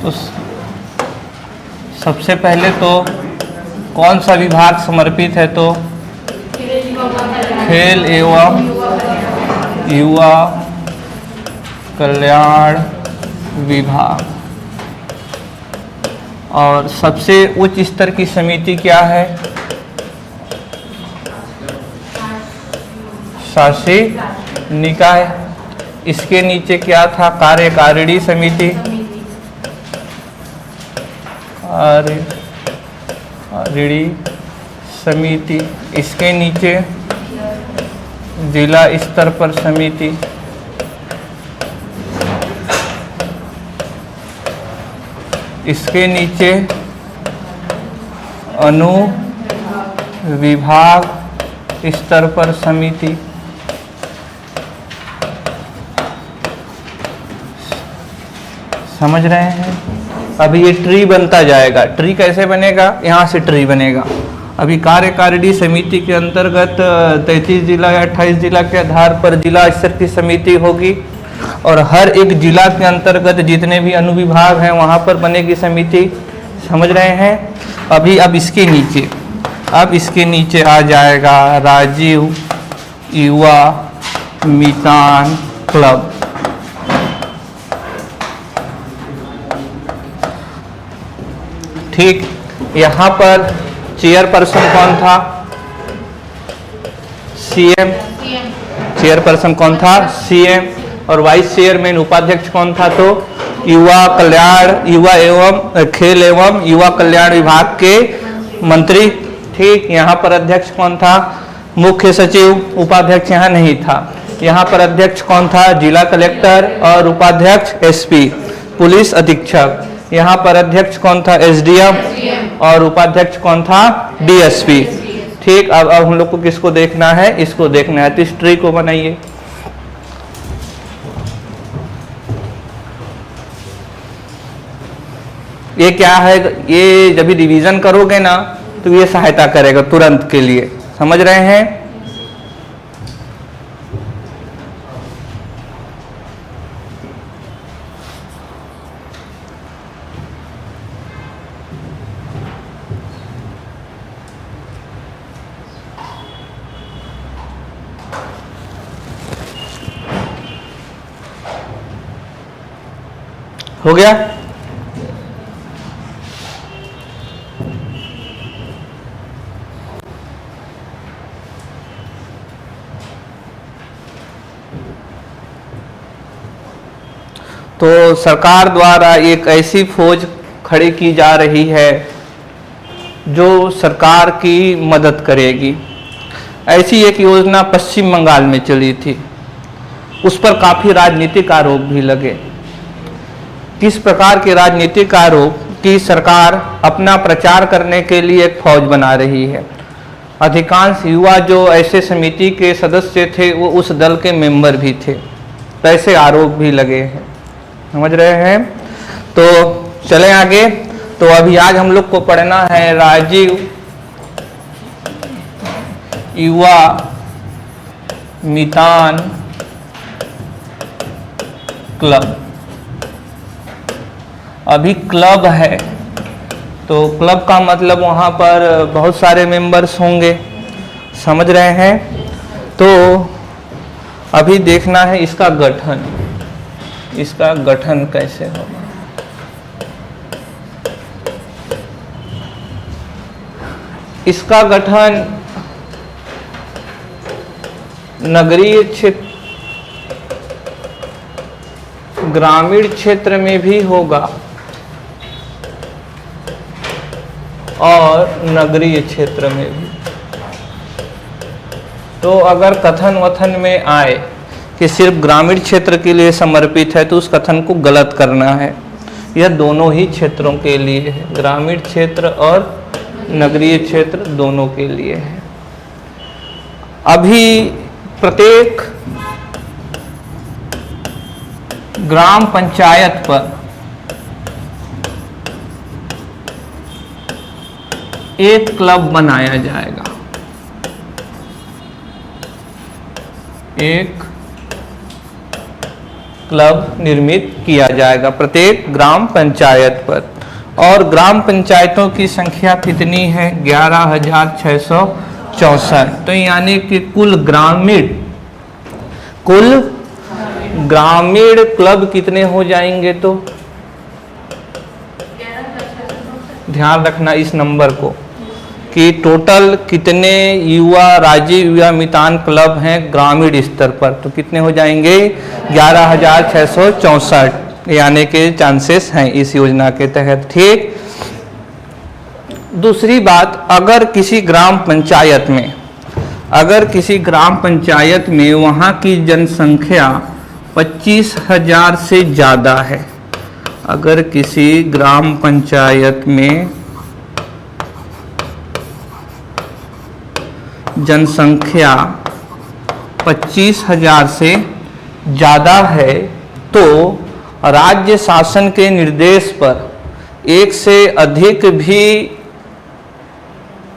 तो सबसे पहले तो कौन सा विभाग समर्पित है? तो खेल एवं युवा कल्याण विभाग। और सबसे उच्च स्तर की समिति क्या है? शासी निकाय। इसके नीचे क्या था? कार्यकारिणी समिति। कार्यकारिणी समिति। इसके नीचे जिला स्तर पर समिति। इसके नीचे अनुविभाग स्तर पर समिति। समझ रहे हैं? अभी ये ट्री बनता जाएगा। ट्री कैसे बनेगा? यहाँ से ट्री बनेगा। अभी कार्यकारिणी समिति के अंतर्गत 33 जिला या 28 जिला के आधार पर जिला स्तर की समिति होगी और हर एक जिला के अंतर्गत जितने भी अनुविभाग हैं वहाँ पर बनेगी समिति। समझ रहे हैं? अब इसके नीचे आ जाएगा राजीव युवा मितान क्लब। ठीक, यहाँ पर चेयरपर्सन कौन था? सीएम। चेयरपर्सन कौन था? सीएम। और वाइस चेयरमैन उपाध्यक्ष कौन था? तो युवा एवं खेल एवं युवा कल्याण विभाग के मंत्री। ठीक, यहाँ पर अध्यक्ष कौन था? मुख्य सचिव। उपाध्यक्ष यहाँ नहीं था। यहाँ पर अध्यक्ष कौन था? जिला कलेक्टर और उपाध्यक्ष एसपी पुलिस अधीक्षक। यहाँ पर अध्यक्ष कौन था? एसडीएम और उपाध्यक्ष कौन था? डीएसपी। ठीक, अब हम लोग को किसको देखना है? इसको देखना है। तो इस ट्री को बनाइए। ये क्या है? ये जब भी रिवीजन करोगे ना तो ये सहायता करेगा तुरंत के लिए। समझ रहे हैं? हो गया? तो सरकार द्वारा एक ऐसी फौज खड़ी की जा रही है जो सरकार की मदद करेगी। ऐसी एक योजना पश्चिम बंगाल में चली थी। उस पर काफ़ी राजनीतिक आरोप भी लगे। किस प्रकार के राजनीतिक आरोप? कि सरकार अपना प्रचार करने के लिए एक फौज बना रही है। अधिकांश युवा जो ऐसे समिति के सदस्य थे वो उस दल के मेंबर भी थे। तो ऐसे आरोप भी लगे हैं। समझ रहे हैं? तो चलें आगे। तो अभी आज हम लोग को पढ़ना है राजीव युवा मितान क्लब। अभी क्लब है तो क्लब का मतलब वहाँ पर बहुत सारे मेंबर्स होंगे। समझ रहे हैं? तो अभी देखना है इसका गठन। इसका गठन कैसे होगा? इसका गठन नगरीय क्षेत्र, ग्रामीण क्षेत्र में भी होगा और नगरीय क्षेत्र में भी। तो अगर कथन वथन में आए कि सिर्फ ग्रामीण क्षेत्र के लिए समर्पित है तो उस कथन को गलत करना है। यह दोनों ही क्षेत्रों के लिए है, ग्रामीण क्षेत्र और नगरीय क्षेत्र दोनों के लिए है। अभी प्रत्येक ग्राम पंचायत पर एक क्लब बनाया जाएगा। एक क्लब निर्मित किया जाएगा प्रत्येक ग्राम पंचायत पर। और ग्राम पंचायतों की संख्या कितनी है? 11,664। तो यानी कि कुल ग्रामीण क्लब कितने हो जाएंगे? तो ध्यान रखना इस नंबर को कि टोटल कितने राज्य युवा मितान क्लब हैं ग्रामीण स्तर पर। तो कितने हो जाएंगे? 11,664 यानी के चांसेस हैं इस योजना के तहत। ठीक। दूसरी बात, अगर किसी ग्राम पंचायत में वहाँ की जनसंख्या 25,000 से ज़्यादा है, अगर किसी ग्राम पंचायत में जनसंख्या 25,000 से ज़्यादा है तो राज्य शासन के निर्देश पर एक से अधिक भी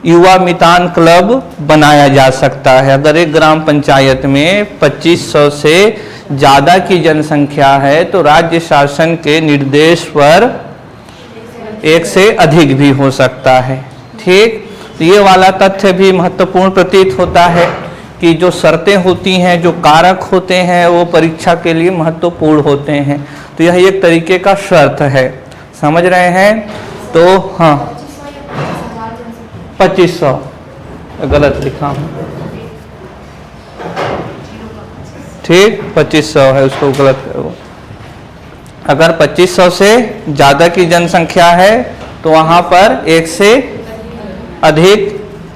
युवा मितान क्लब बनाया जा सकता है। अगर एक ग्राम पंचायत में 2500 से ज़्यादा की जनसंख्या है तो राज्य शासन के निर्देश पर एक से अधिक भी हो सकता है। ठीक। तो ये वाला तथ्य भी महत्वपूर्ण प्रतीत होता है कि जो शर्तें होती हैं, जो कारक होते हैं, वो परीक्षा के लिए महत्वपूर्ण होते हैं। तो यह एक तरीके का शर्त है, समझ रहे हैं? तो हाँ, 2500 गलत लिखा हूँ। ठीक, 2500 है, उसको गलत करो। अगर 2500 से ज़्यादा की जनसंख्या है तो वहाँ पर एक से अधिक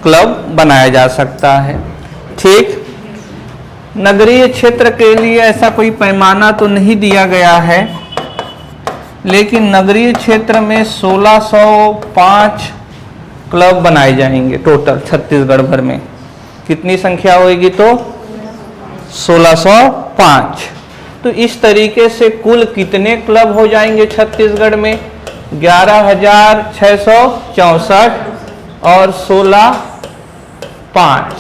क्लब बनाया जा सकता है। ठीक। नगरीय क्षेत्र के लिए ऐसा कोई पैमाना तो नहीं दिया गया है, लेकिन नगरीय क्षेत्र में 1605 क्लब बनाए जाएंगे टोटल छत्तीसगढ़ भर में। कितनी संख्या होगी? तो 1605। तो इस तरीके से कुल कितने क्लब हो जाएंगे छत्तीसगढ़ में? 11,664 और 16 5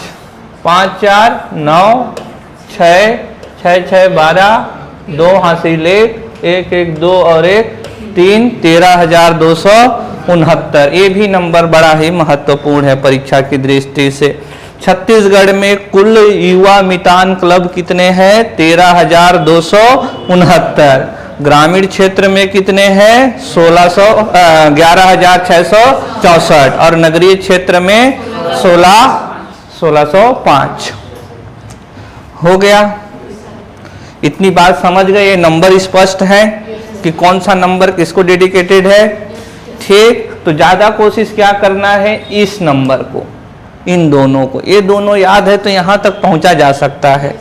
5 4 9 6 6 6 12 2 हासिल 1 1 2 और 1 3 13,269। ये भी नंबर बड़ा ही महत्वपूर्ण है परीक्षा की दृष्टि से। छत्तीसगढ़ में कुल युवा मितान क्लब कितने हैं? 13,269। ग्रामीण क्षेत्र में कितने हैं? 11,664 और नगरीय क्षेत्र में 1605 हो गया। इतनी बात समझ गए? ये नंबर स्पष्ट है कि कौन सा नंबर किसको डेडिकेटेड है। ठीक। तो ज्यादा कोशिश क्या करना है? इस नंबर को, इन दोनों को, ये दोनों याद है तो यहां तक पहुंचा जा सकता है।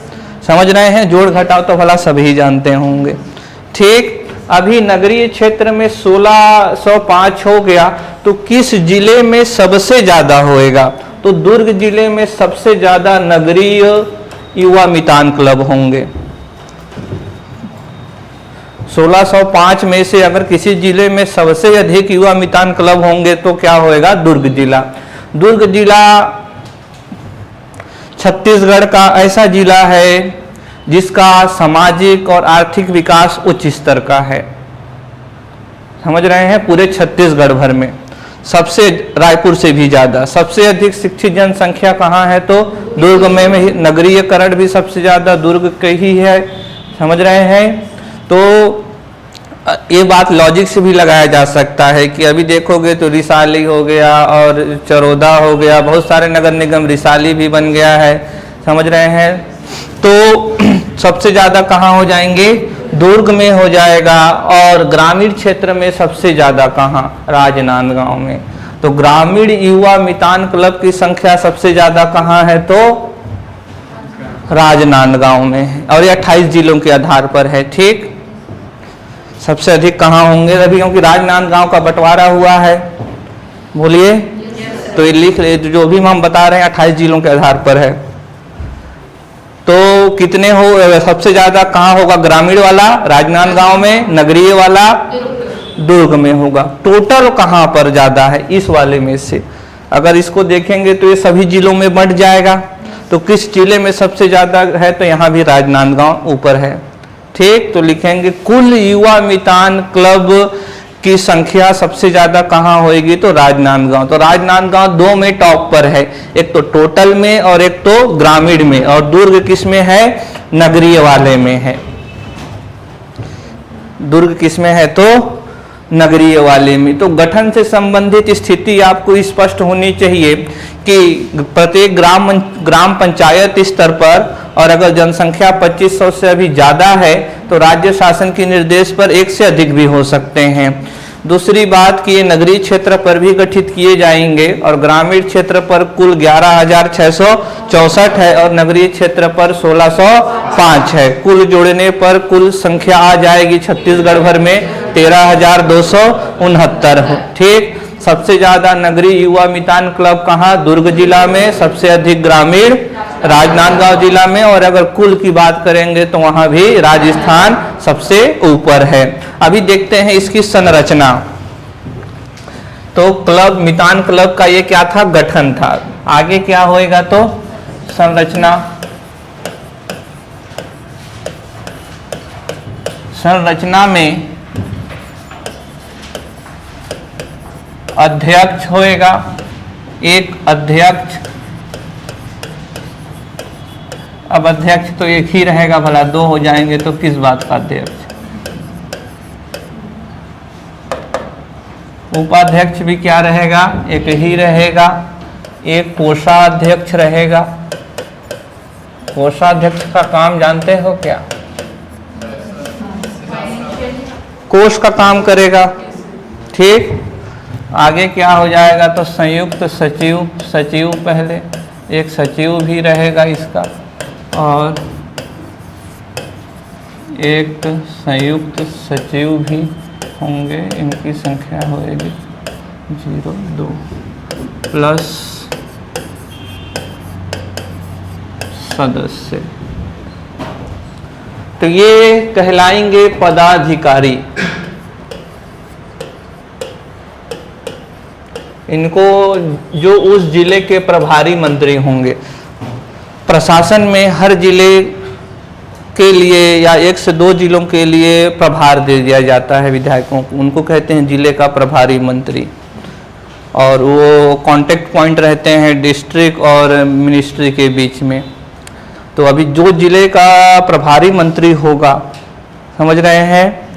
समझ रहे हैं? जोड़ घटाव तो भला सभी जानते होंगे। ठीक। अभी नगरीय क्षेत्र में 1605 हो गया, तो किस जिले में सबसे ज्यादा होएगा? तो दुर्ग जिले में सबसे ज्यादा नगरीय युवा मितान क्लब होंगे। 1605 में से अगर किसी जिले में सबसे अधिक युवा मितान क्लब होंगे तो क्या होएगा? दुर्ग जिला। दुर्ग जिला छत्तीसगढ़ का ऐसा जिला है जिसका सामाजिक और आर्थिक विकास उच्च स्तर का है। समझ रहे हैं? पूरे छत्तीसगढ़ भर में सबसे, रायपुर से भी ज्यादा सबसे अधिक शिक्षित जनसंख्या कहाँ है? तो दुर्ग में। नगरीयकरण भी सबसे ज्यादा दुर्ग के ही है। समझ रहे हैं? तो ये बात लॉजिक से भी लगाया जा सकता है कि अभी देखोगे तो रिसाली हो गया और चरोदा हो गया, बहुत सारे नगर निगम, रिसाली भी बन गया है। समझ रहे हैं? तो सबसे ज्यादा कहाँ हो जाएंगे? दुर्ग में हो जाएगा। और ग्रामीण क्षेत्र में सबसे ज्यादा कहाँ? राजनांदगांव में। तो ग्रामीण युवा मितान क्लब की संख्या सबसे ज्यादा कहाँ है? तो राजनांदगांव में है। और ये 28 जिलों के आधार पर है। ठीक। सबसे अधिक कहाँ होंगे? अभी क्योंकि राजनांदगांव का बंटवारा हुआ है, बोलिए। तो ये लिख ले, जो भी हम बता रहे हैं 28 जिलों के आधार पर है। तो कितने हो? सबसे ज्यादा कहाँ होगा? ग्रामीण वाला राजनांदगांव में, नगरीय वाला दुर्ग में होगा। टोटल कहाँ पर ज्यादा है? इस वाले में से। अगर इसको देखेंगे तो ये सभी जिलों में बंट जाएगा। तो किस जिले में सबसे ज्यादा है? तो यहाँ भी राजनांदगांव ऊपर है। ठीक, तो लिखेंगे कुल युवा मितान क्लब की संख्या सबसे ज्यादा कहाँ होगी, तो राजनांदगांव। तो राजनांदगांव 2 में टॉप पर है, एक तो टोटल में और एक तो ग्रामीण में, और दुर्ग किस में है, नगरीय वाले में है। दुर्ग किस में है, तो नगरीय वाले में। तो गठन से संबंधित स्थिति आपको स्पष्ट होनी चाहिए कि प्रत्येक ग्राम पंचायत स्तर पर, और अगर जनसंख्या 2500 से अभी ज़्यादा है तो राज्य शासन के निर्देश पर 1 से अधिक भी हो सकते हैं। दूसरी बात कि ये नगरीय क्षेत्र पर भी गठित किए जाएंगे, और ग्रामीण क्षेत्र पर कुल 11,664 है और नगरीय क्षेत्र पर 1605 है। कुल जोड़ने पर कुल संख्या आ जाएगी छत्तीसगढ़ भर में 13,269। ठीक, सबसे ज्यादा नगरीय युवा मितान क्लब कहाँ, दुर्ग जिला में, सबसे अधिक ग्रामीण राजनांदगांव जिला में, और अगर कुल की बात करेंगे तो वहां भी राजस्थान सबसे ऊपर है। अभी देखते हैं इसकी संरचना। तो क्लब, मितान क्लब का ये क्या था, गठन था। आगे क्या होएगा, तो संरचना। संरचना में अध्यक्ष होएगा, एक अध्यक्ष। अब अध्यक्ष तो एक ही रहेगा, भला 2 हो जाएंगे तो किस बात का अध्यक्ष। उपाध्यक्ष भी क्या रहेगा, एक ही रहेगा। एक कोषाध्यक्ष रहेगा। कोषाध्यक्ष का काम जानते हो क्या, कोष का काम करेगा। ठीक, आगे क्या हो जाएगा, तो संयुक्त सचिव। सचिव पहले, एक सचिव भी रहेगा इसका, और एक संयुक्त सचिव भी होंगे। इनकी संख्या होएगी 02 प्लस सदस्य। तो ये कहलाएंगे पदाधिकारी। इनको जो उस जिले के प्रभारी मंत्री होंगे। प्रशासन में हर जिले के लिए या 1 से 2 जिलों के लिए प्रभार दे दिया जाता है विधायकों को, उनको कहते हैं जिले का प्रभारी मंत्री, और वो कांटेक्ट पॉइंट रहते हैं डिस्ट्रिक्ट और मिनिस्ट्री के बीच में। तो अभी जो जिले का प्रभारी मंत्री होगा, समझ रहे हैं,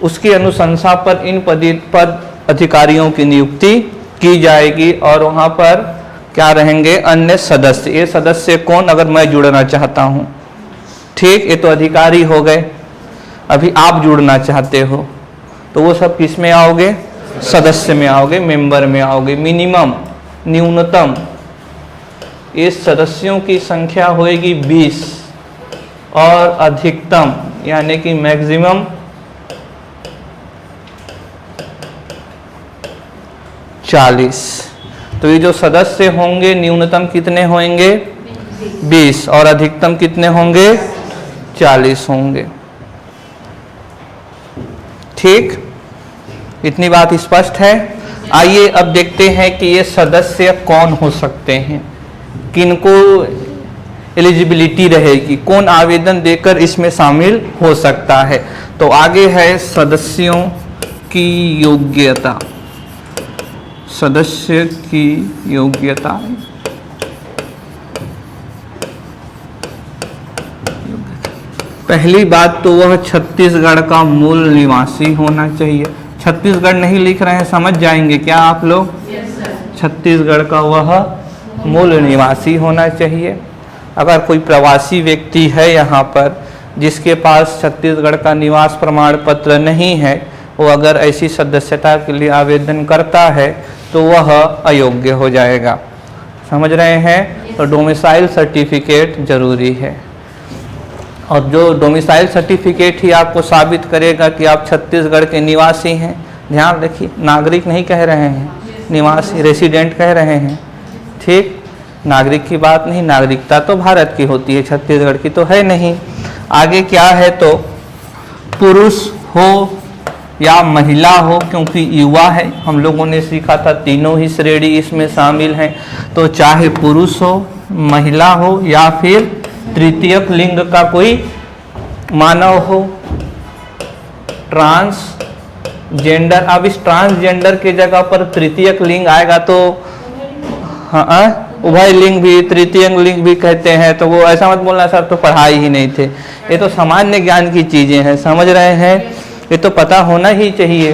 उसकी अनुशंसा पर इन पद अधिकारियों की नियुक्ति की जाएगी, और वहाँ पर क्या रहेंगे, अन्य सदस्य। ये सदस्य कौन, अगर मैं जुड़ना चाहता हूँ, ठीक, ये तो अधिकारी हो गए। अभी आप जुड़ना चाहते हो तो वो सब किस में आओगे, सदस्य में आओगे, मेंबर में आओगे। मिनिमम, न्यूनतम, इस सदस्यों की संख्या होएगी 20, और अधिकतम यानी कि मैक्सिमम 40। तो ये जो सदस्य होंगे न्यूनतम कितने होंगे, 20, और अधिकतम कितने होंगे, 40 होंगे। ठीक, इतनी बात स्पष्ट है। आइए अब देखते हैं कि ये सदस्य कौन हो सकते हैं, किनको एलिजिबिलिटी रहेगी, कौन आवेदन देकर इसमें शामिल हो सकता है। तो आगे है सदस्यों की योग्यता। सदस्य की योग्यता, पहली बात तो वह छत्तीसगढ़ का मूल निवासी होना चाहिए। छत्तीसगढ़ नहीं लिख रहे हैं, समझ जाएंगे क्या आप लोग। छत्तीसगढ़ का वह मूल निवासी होना चाहिए। अगर कोई प्रवासी व्यक्ति है यहाँ पर जिसके पास छत्तीसगढ़ का निवास प्रमाण पत्र नहीं है, वो अगर ऐसी सदस्यता के लिए आवेदन करता है तो वह अयोग्य हो जाएगा। समझ रहे हैं। तो डोमिसाइल सर्टिफिकेट जरूरी है, और जो डोमिसाइल सर्टिफिकेट ही आपको साबित करेगा कि आप छत्तीसगढ़ के निवासी हैं। ध्यान रखिए, नागरिक नहीं कह रहे हैं, निवासी रेसिडेंट कह रहे हैं। ठीक, नागरिक की बात नहीं, नागरिकता तो भारत की होती है, छत्तीसगढ़ की तो है नहीं। आगे क्या है, तो पुरुष हो या महिला हो, क्योंकि युवा है, हम लोगों ने सीखा था तीनों ही श्रेणी इसमें शामिल हैं। तो चाहे पुरुष हो, महिला हो, या फिर तृतीयक लिंग का कोई मानव हो, ट्रांसजेंडर। अब इस ट्रांसजेंडर के जगह पर तृतीयक लिंग आएगा तो हाँ, उभय लिंग भी, तृतीय लिंग भी कहते हैं। तो वो ऐसा मत बोलना सर तो पढ़ाई ही नहीं थे, ये तो सामान्य ज्ञान की चीजें हैं, समझ रहे हैं, ये तो पता होना ही चाहिए।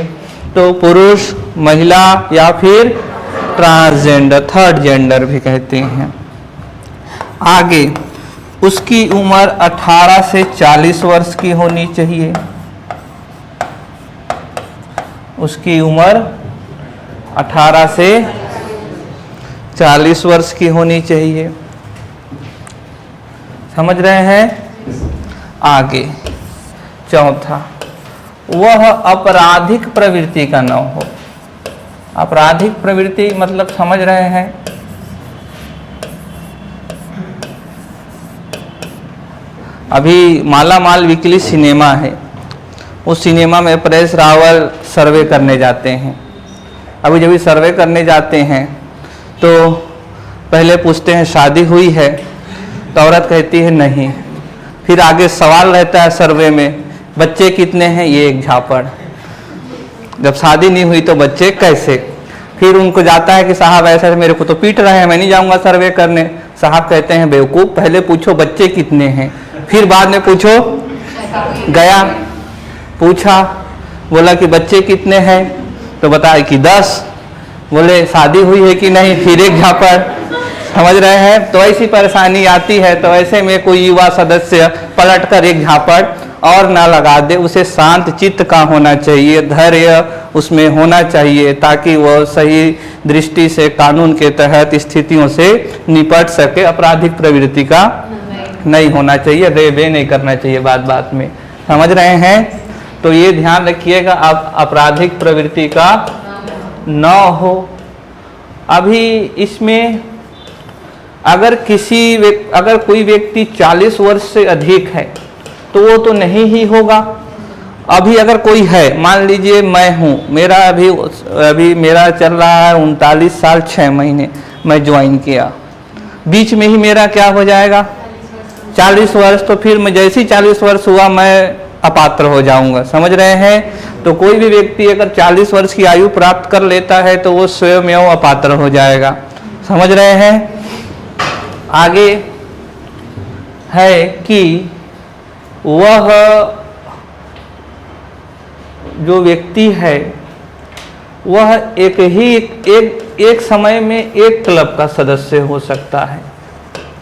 तो पुरुष, महिला या फिर ट्रांसजेंडर, थर्ड जेंडर भी कहते हैं। आगे, उसकी उम्र 18 से 40 वर्ष की होनी चाहिए। उसकी उम्र 18 से 40 वर्ष की होनी चाहिए, समझ रहे हैं। आगे चौथा, वह आपराधिक प्रवृत्ति का न हो। आपराधिक प्रवृत्ति मतलब समझ रहे हैं, अभी माला माल वीकली सिनेमा है, उस सिनेमा में परेश रावल सर्वे करने जाते हैं। अभी जब सर्वे करने जाते हैं तो पहले पूछते हैं शादी हुई है, तो औरत कहती है नहीं। फिर आगे सवाल रहता है सर्वे में, बच्चे कितने हैं, ये एक झापड़। जब शादी नहीं हुई तो बच्चे कैसे। फिर उनको जाता है कि साहब ऐसा मेरे को तो पीट रहे हैं, मैं नहीं जाऊंगा सर्वे करने। साहब कहते हैं बेवकूफ़, पहले पूछो बच्चे कितने हैं, फिर बाद में पूछो। गया, पूछा, बोला कि बच्चे कितने हैं, तो बताया कि 10। बोले शादी हुई है कि नहीं, फिर एक झापड़। समझ रहे हैं। तो ऐसी परेशानी आती है, तो ऐसे में कोई युवा सदस्य पलटकर एक झापड़ और ना लगा दे। उसे शांत चित्त का होना चाहिए, धैर्य उसमें होना चाहिए, ताकि वह सही दृष्टि से कानून के तहत स्थितियों से निपट सके। आपराधिक प्रवृत्ति का नहीं होना चाहिए, रे नहीं करना चाहिए बात बात में, समझ रहे हैं। तो ये ध्यान रखिएगा, आप आपराधिक प्रवृत्ति का न हो। अभी इसमें अगर कोई व्यक्ति 40 वर्ष से अधिक है तो वो तो नहीं ही होगा। अभी अगर कोई है, मान लीजिए मैं हूँ, मेरा अभी मेरा चल रहा है 39 साल 6 महीने, मैं ज्वाइन किया, बीच में ही मेरा क्या हो जाएगा 40 वर्ष। तो फिर मैं जैसे ही 40 वर्ष हुआ मैं अपात्र हो जाऊंगा, समझ रहे हैं। तो कोई भी व्यक्ति अगर 40 वर्ष की आयु प्राप्त कर लेता है तो वो स्वयं अपात्र हो जाएगा, समझ रहे हैं। आगे है कि वह जो व्यक्ति है वह एक समय में एक क्लब का सदस्य हो सकता है।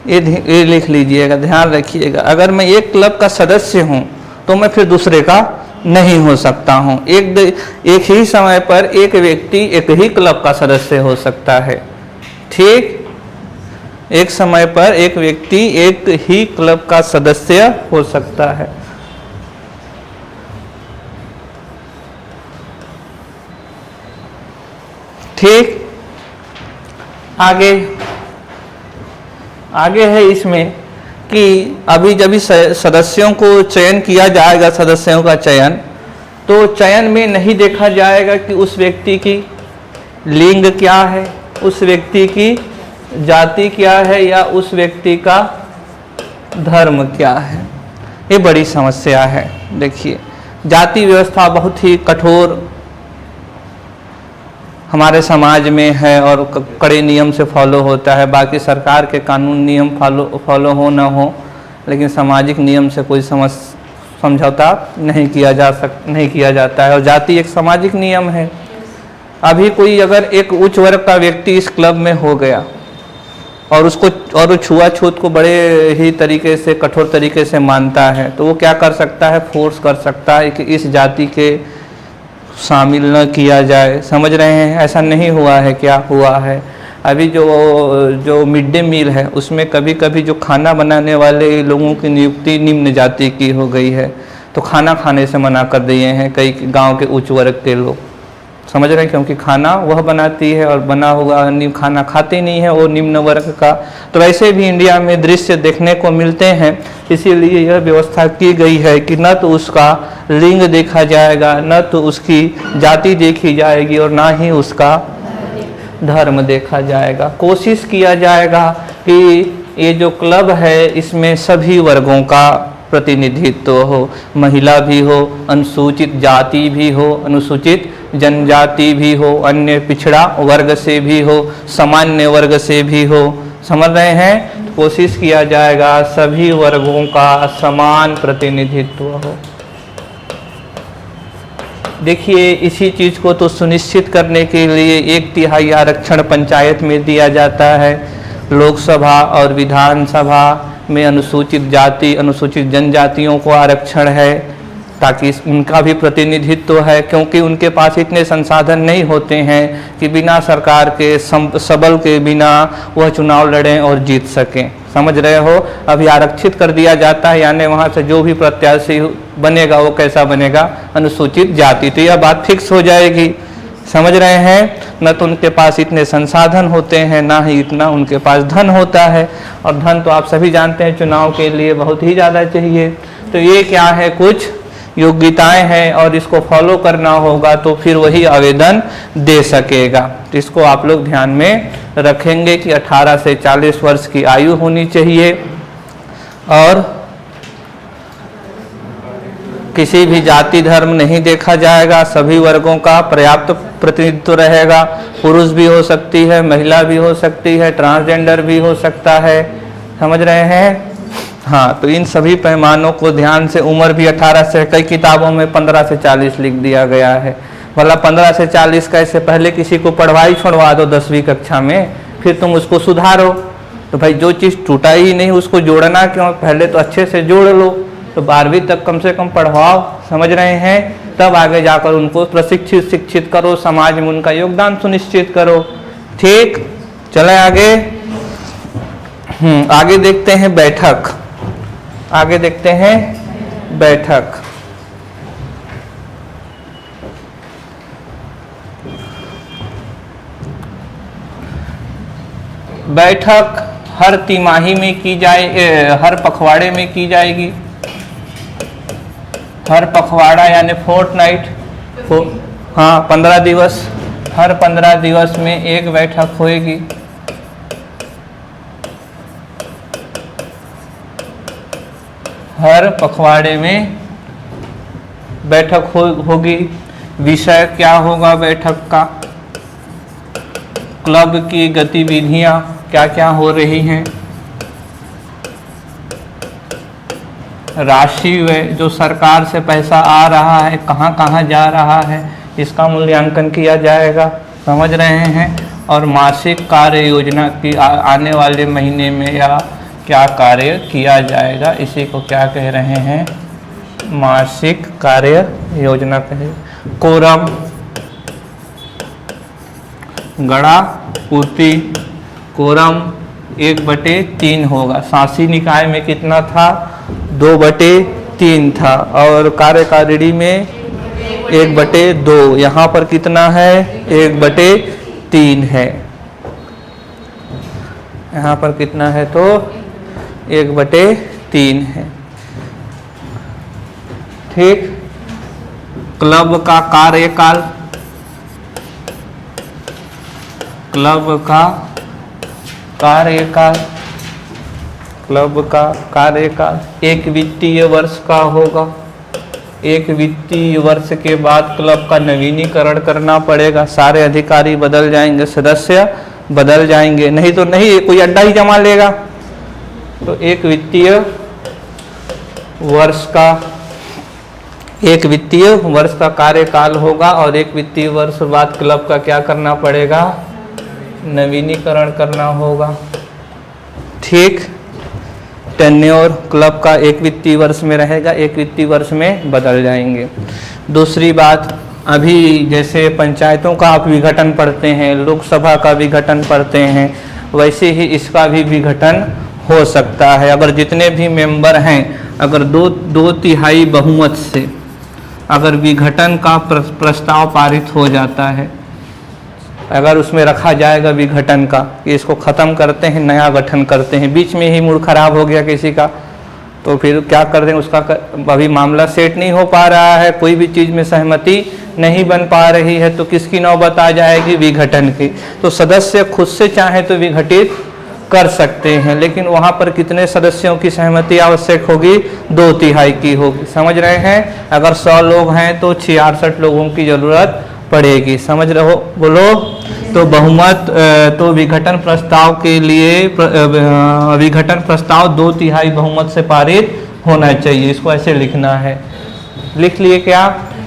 ये लिख लीजिएगा, ध्यान रखिएगा। अगर मैं एक क्लब का सदस्य हूं तो मैं फिर दूसरे का नहीं हो सकता हूं। एक ही समय पर एक व्यक्ति एक ही क्लब का सदस्य हो सकता है, ठीक। एक समय पर एक व्यक्ति एक ही क्लब का सदस्य हो सकता है। ठीक। आगे है इसमें कि अभी जब इस सदस्यों को चयन किया जाएगा, सदस्यों का चयन, तो चयन में नहीं देखा जाएगा कि उस व्यक्ति की लिंग क्या है, उस व्यक्ति की जाति क्या है, या उस व्यक्ति का धर्म क्या है। ये बड़ी समस्या है। देखिए, जाति व्यवस्था बहुत ही कठोर हमारे समाज में है और कड़े नियम से फॉलो होता है। बाकी सरकार के कानून नियम फॉलो हो ना हो, लेकिन सामाजिक नियम से कोई समझौता नहीं किया जाता है। और जाति एक सामाजिक नियम है। अभी कोई अगर एक उच्च वर्ग का व्यक्ति इस क्लब में हो गया और वो छुआछूत को बड़े ही तरीके से, कठोर तरीके से मानता है, तो वो क्या कर सकता है, फोर्स कर सकता है कि इस जाति के शामिल न किया जाए। समझ रहे हैं। ऐसा नहीं हुआ है, क्या हुआ है, अभी जो मिड डे मील है उसमें कभी कभी जो खाना बनाने वाले लोगों की नियुक्ति निम्न जाति की हो गई है, तो खाना खाने से मना कर दिए हैं कई गांव के उच्च वर्ग के लोग, समझ रहे हैं। क्योंकि खाना वह बनाती है और बना हुआ खाना खाते नहीं है वो निम्न वर्ग का। तो वैसे भी इंडिया में दृश्य देखने को मिलते हैं। इसीलिए यह व्यवस्था की गई है कि न तो उसका लिंग देखा जाएगा, न तो उसकी जाति देखी जाएगी, और ना ही उसका धर्म देखा जाएगा। कोशिश किया जाएगा कि ये जो क्लब है इसमें सभी वर्गों का प्रतिनिधित्व हो, महिला भी हो, अनुसूचित जाति भी हो, अनुसूचित जनजाति भी हो, अन्य पिछड़ा वर्ग से भी हो, सामान्य वर्ग से भी हो। समझ रहे हैं? तो कोशिश किया जाएगा सभी वर्गों का समान प्रतिनिधित्व हो। देखिए, इसी चीज़ को तो सुनिश्चित करने के लिए 1/3 आरक्षण पंचायत में दिया जाता है। लोकसभा और विधानसभा में अनुसूचित जाति, अनुसूचित जनजातियों को आरक्षण है ताकि उनका भी प्रतिनिधित्व है, क्योंकि उनके पास इतने संसाधन नहीं होते हैं कि बिना सरकार के सबल के बिना वह चुनाव लड़ें और जीत सकें। समझ रहे हो? अभी आरक्षित कर दिया जाता है, यानी वहाँ से जो भी प्रत्याशी बनेगा वो कैसा बनेगा? अनुसूचित जाति। तो यह बात फिक्स हो जाएगी। समझ रहे हैं? न तो उनके पास इतने संसाधन होते हैं, ना ही इतना उनके पास धन होता है, और धन तो आप सभी जानते हैं चुनाव के लिए बहुत ही ज़्यादा चाहिए। तो ये क्या है? कुछ योग्यताएं हैं और इसको फॉलो करना होगा तो फिर वही आवेदन दे सकेगा। तो इसको आप लोग ध्यान में रखेंगे कि 18 से 40 वर्ष की आयु होनी चाहिए और किसी भी जाति धर्म नहीं देखा जाएगा, सभी वर्गों का पर्याप्त प्रतिनिधित्व रहेगा। पुरुष भी हो सकती है, महिला भी हो सकती है, ट्रांसजेंडर भी हो सकता है। समझ रहे हैं? हाँ, तो इन सभी पैमानों को ध्यान से, उम्र भी 18 से, कई किताबों में 15 से 40 लिख दिया गया है। मतलब 15 से 40 कैसे? पहले किसी को पढ़वाई छोड़वा दो 10वीं कक्षा में, फिर तुम उसको सुधारो। तो भाई जो चीज़ टूटा ही नहीं उसको जोड़ना क्यों? पहले तो अच्छे से जोड़ लो। तो 12वीं तक कम से कम पढ़वाओ। समझ रहे हैं? तब आगे जाकर उनको प्रशिक्षित शिक्षित करो, समाज में उनका योगदान सुनिश्चित करो। ठीक, चले आगे। आगे देखते हैं बैठक। आगे देखते हैं बैठक। बैठक हर तिमाही में की जाए, हर पखवाड़े में की जाएगी। हर पखवाड़ा यानी फोर्टनाइट, हाँ 15 दिवस, हर 15 दिवस में एक बैठक होएगी। हर पखवाड़े में बैठक होगी। विषय क्या होगा बैठक का? क्लब की गतिविधियां क्या क्या हो रही हैं, राशि जो सरकार से पैसा आ रहा है कहाँ कहाँ जा रहा है, इसका मूल्यांकन किया जाएगा। समझ रहे हैं? और मासिक कार्य योजना की आने वाले महीने में या क्या कार्य किया जाएगा, इसी को क्या कह रहे हैं? मासिक कार्य योजना कहे। कोरम, गणा पूर्ति। कोरम 1/3 होगा। शासी निकाय में कितना था? 2/3 था। और कार्यकारिणी में 1/2। यहाँ पर कितना है? 1/3 है। यहाँ पर कितना है? तो 1/3 है। ठीक। क्लब का कार्यकाल, क्लब का कार्यकाल, क्लब का कार्यकाल 1 वित्तीय वर्ष का होगा। 1 वित्तीय वर्ष के बाद क्लब का नवीनीकरण करना पड़ेगा। सारे अधिकारी बदल जाएंगे, सदस्य बदल जाएंगे, नहीं तो नहीं कोई अड्डा ही जमा लेगा। तो 1 वित्तीय वर्ष का, 1 वित्तीय वर्ष का कार्यकाल होगा और 1 वित्तीय वर्ष बाद क्लब का क्या करना पड़ेगा? नवीनीकरण करना होगा। ठीक। टेन्योर क्लब का 1 वित्तीय वर्ष में रहेगा, 1 वित्तीय वर्ष में बदल जाएंगे। दूसरी बात, अभी जैसे पंचायतों का आप विघटन पढ़ते हैं, लोकसभा का विघटन पढ़ते हैं, वैसे ही इसका भी विघटन हो सकता है। अगर जितने भी मेंबर हैं, अगर 2/3 बहुमत से अगर विघटन का प्रस्ताव पारित हो जाता है, अगर उसमें रखा जाएगा विघटन का कि इसको ख़त्म करते हैं, नया गठन करते हैं, बीच में ही मूड खराब हो गया किसी का, तो फिर क्या कर दें? उसका अभी मामला सेट नहीं हो पा रहा है, कोई भी चीज़ में सहमति नहीं बन पा रही है, तो किसकी नौबत आ जाएगी? विघटन की। तो सदस्य खुद से चाहे तो विघटित कर सकते हैं, लेकिन वहाँ पर कितने सदस्यों की सहमति आवश्यक होगी? 2/3 की होगी। समझ रहे हैं? अगर 100 लोग हैं तो 66 लोगों की जरूरत पड़ेगी। समझ रहे हो? बोलो। तो बहुमत तो विघटन प्रस्ताव के लिए विघटन प्रस्ताव 2/3 बहुमत से पारित होना चाहिए। इसको ऐसे लिखना है, लिख लिए क्या?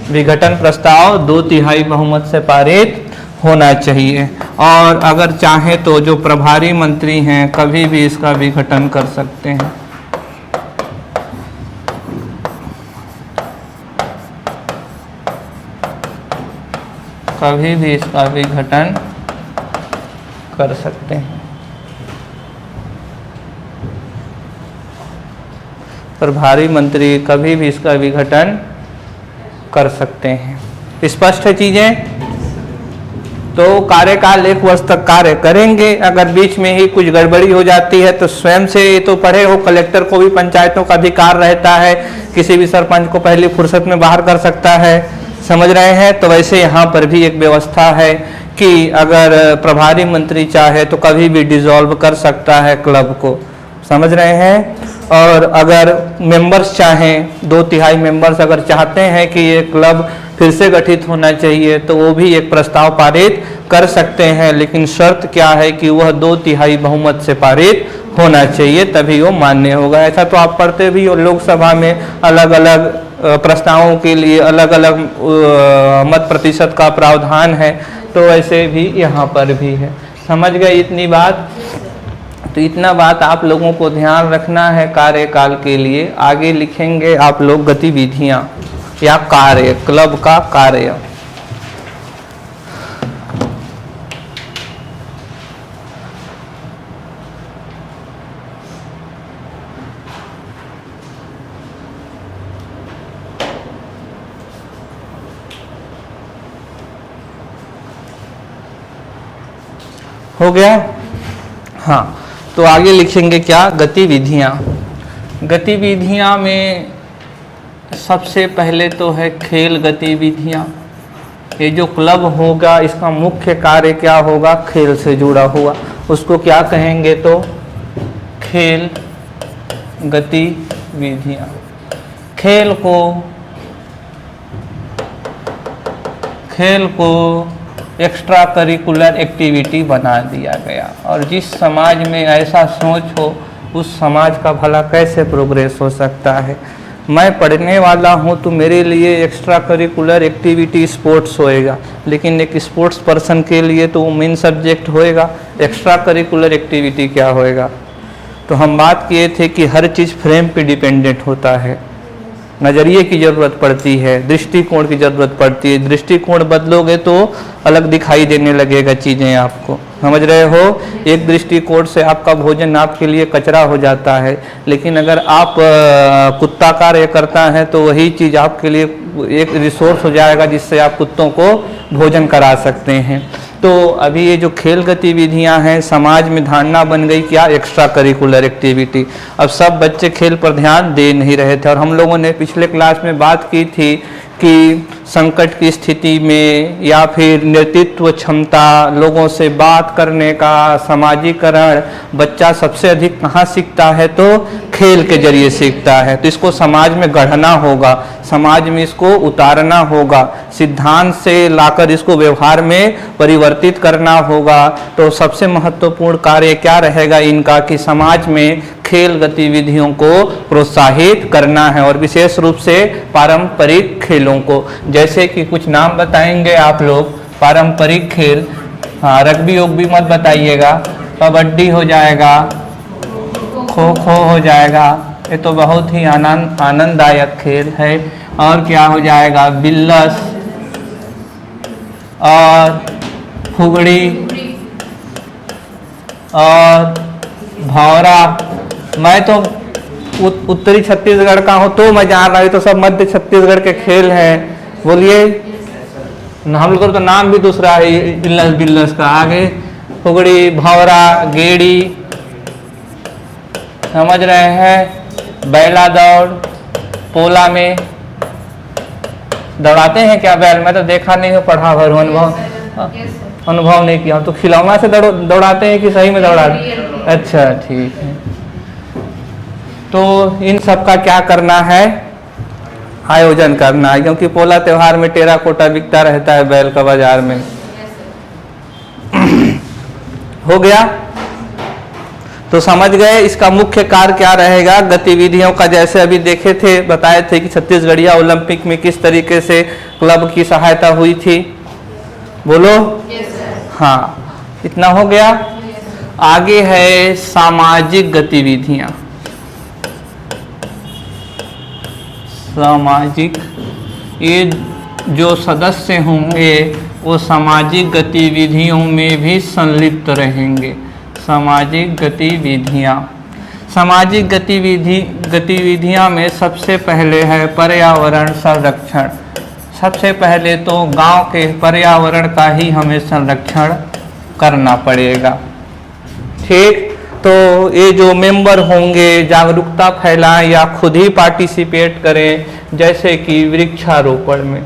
विघटन प्रस्ताव 2/3 बहुमत से पारित होना चाहिए। और अगर चाहे तो जो प्रभारी मंत्री हैं कभी भी इसका विघटन कर सकते हैं। कभी भी इसका विघटन कर सकते हैं। प्रभारी मंत्री कभी भी इसका विघटन कर सकते हैं। स्पष्ट है चीजें? तो कार्यकाल 1 वर्ष तक कार्य करेंगे। अगर बीच में ही कुछ गड़बड़ी हो जाती है तो स्वयं से, ये तो पढ़े हो, कलेक्टर को भी पंचायतों का अधिकार रहता है, किसी भी सरपंच को पहली फुर्सत में बाहर कर सकता है। समझ रहे हैं? तो वैसे यहाँ पर भी एक व्यवस्था है कि अगर प्रभारी मंत्री चाहे तो कभी भी डिसॉल्व कर सकता है क्लब को। समझ रहे हैं? और अगर मेंबर्स चाहें, 2/3 मेंबर्स अगर चाहते हैं कि ये क्लब फिर से गठित होना चाहिए तो वो भी एक प्रस्ताव पारित कर सकते हैं, लेकिन शर्त क्या है कि वह 2/3 बहुमत से पारित होना चाहिए, तभी वो मान्य होगा। ऐसा तो आप पढ़ते भी हो, लोकसभा में अलग अलग प्रस्तावों के लिए अलग अलग मत प्रतिशत का प्रावधान है, तो ऐसे भी यहाँ पर भी है। समझ गए इतनी बात? तो इतना बात आप लोगों को ध्यान रखना है कार्यकाल के लिए। आगे लिखेंगे आप लोग गतिविधियां या कार्य, क्लब का कार्य। हो गया? हाँ, तो आगे लिखेंगे क्या? गतिविधियां। गतिविधियां में सबसे पहले तो है खेल गतिविधियां। ये जो क्लब होगा इसका मुख्य कार्य क्या होगा? खेल से जुड़ा हुआ। उसको क्या कहेंगे? तो खेल गतिविधियां। खेल को एक्स्ट्रा करिकुलर एक्टिविटी बना दिया गया। और जिस समाज में ऐसा सोच हो उस समाज का भला कैसे प्रोग्रेस हो सकता है? मैं पढ़ने वाला हूँ तो मेरे लिए एक्स्ट्रा करिकुलर एक्टिविटी स्पोर्ट्स होएगा, लेकिन एक स्पोर्ट्स पर्सन के लिए तो वो मेन सब्जेक्ट होएगा। एक्स्ट्रा करिकुलर एक्टिविटी क्या होएगा? तो हम बात किए थे कि हर चीज़ फ्रेम पे डिपेंडेंट होता है। नज़रिए की ज़रूरत पड़ती है, दृष्टिकोण की ज़रूरत पड़ती है। दृष्टिकोण बदलोगे तो अलग दिखाई देने लगेगा चीज़ें आपको। समझ रहे हो? एक दृष्टिकोण से आपका भोजन आपके लिए कचरा हो जाता है, लेकिन अगर आप कुत्ता कार्य करता है तो वही चीज़ आपके लिए एक रिसोर्स हो जाएगा जिससे आप कुत्तों को भोजन करा सकते हैं। तो अभी ये जो खेल गतिविधियां हैं, समाज में धारणा बन गई क्या? Extra curricular activity. अब सब बच्चे खेल पर ध्यान दे नहीं रहे थे, और हम लोगों ने पिछले क्लास में बात की थी कि संकट की स्थिति में या फिर नेतृत्व क्षमता, लोगों से बात करने का समाजीकरण बच्चा सबसे अधिक कहाँ सीखता है? तो खेल के जरिए सीखता है। तो इसको समाज में गढ़ना होगा, समाज में इसको उतारना होगा, सिद्धांत से लाकर इसको व्यवहार में परिवर्तित करना होगा। तो सबसे महत्वपूर्ण कार्य क्या रहेगा इनका कि समाज में खेल गतिविधियों को प्रोत्साहित करना है, और विशेष रूप से पारंपरिक खेलों को। जैसे कि कुछ नाम बताएंगे आप लोग पारंपरिक खेल। हाँ, रग्बी उग्बी मत बताइएगा। कबड्डी हो जाएगा, खो खो हो जाएगा, ये तो बहुत ही आनंददायक खेल है। और क्या हो जाएगा? बिल्लस और फुगड़ी और भौरा। मैं तो उत्तरी छत्तीसगढ़ का हूँ तो मैं जान रहा हूँ, तो सब मध्य छत्तीसगढ़ के खेल हैं। बोलिए, हम लोग तो नाम भी दूसरा है बिल्लस बिल्लस का। आगे फुगड़ी, भौरा, गेड़ी। समझ रहे हैं? बैला दौड़, पोला में दौड़ाते हैं क्या बैल? मैं तो देखा नहीं हूँ, पढ़ा भर अनुभव नहीं किया। तो खिलौना से दौड़ाते हैं कि सही में दौड़ाते हैं? अच्छा ठीक है। तो इन सब का क्या करना है, आयोजन करना है, क्योंकि पोला त्योहार में टेराकोटा बिकता रहता है बैल का बाजार में। हो गया, तो समझ गए इसका मुख्य कार्य क्या रहेगा गतिविधियों का। जैसे अभी देखे थे, बताए थे कि छत्तीसगढ़िया ओलंपिक में किस तरीके से क्लब की सहायता हुई थी, बोलो। हाँ, इतना हो गया। आगे है सामाजिक गतिविधियां। सामाजिक, ये जो सदस्य होंगे वो सामाजिक गतिविधियों में भी संलिप्त रहेंगे। सामाजिक गतिविधियां, सामाजिक गतिविधियां में सबसे पहले है पर्यावरण संरक्षण। सबसे पहले तो गांव के पर्यावरण का ही हमें संरक्षण करना पड़ेगा। ठीक, तो ये जो मेंबर होंगे जागरूकता फैलाएं या खुद ही पार्टिसिपेट करें। जैसे कि वृक्षारोपण में,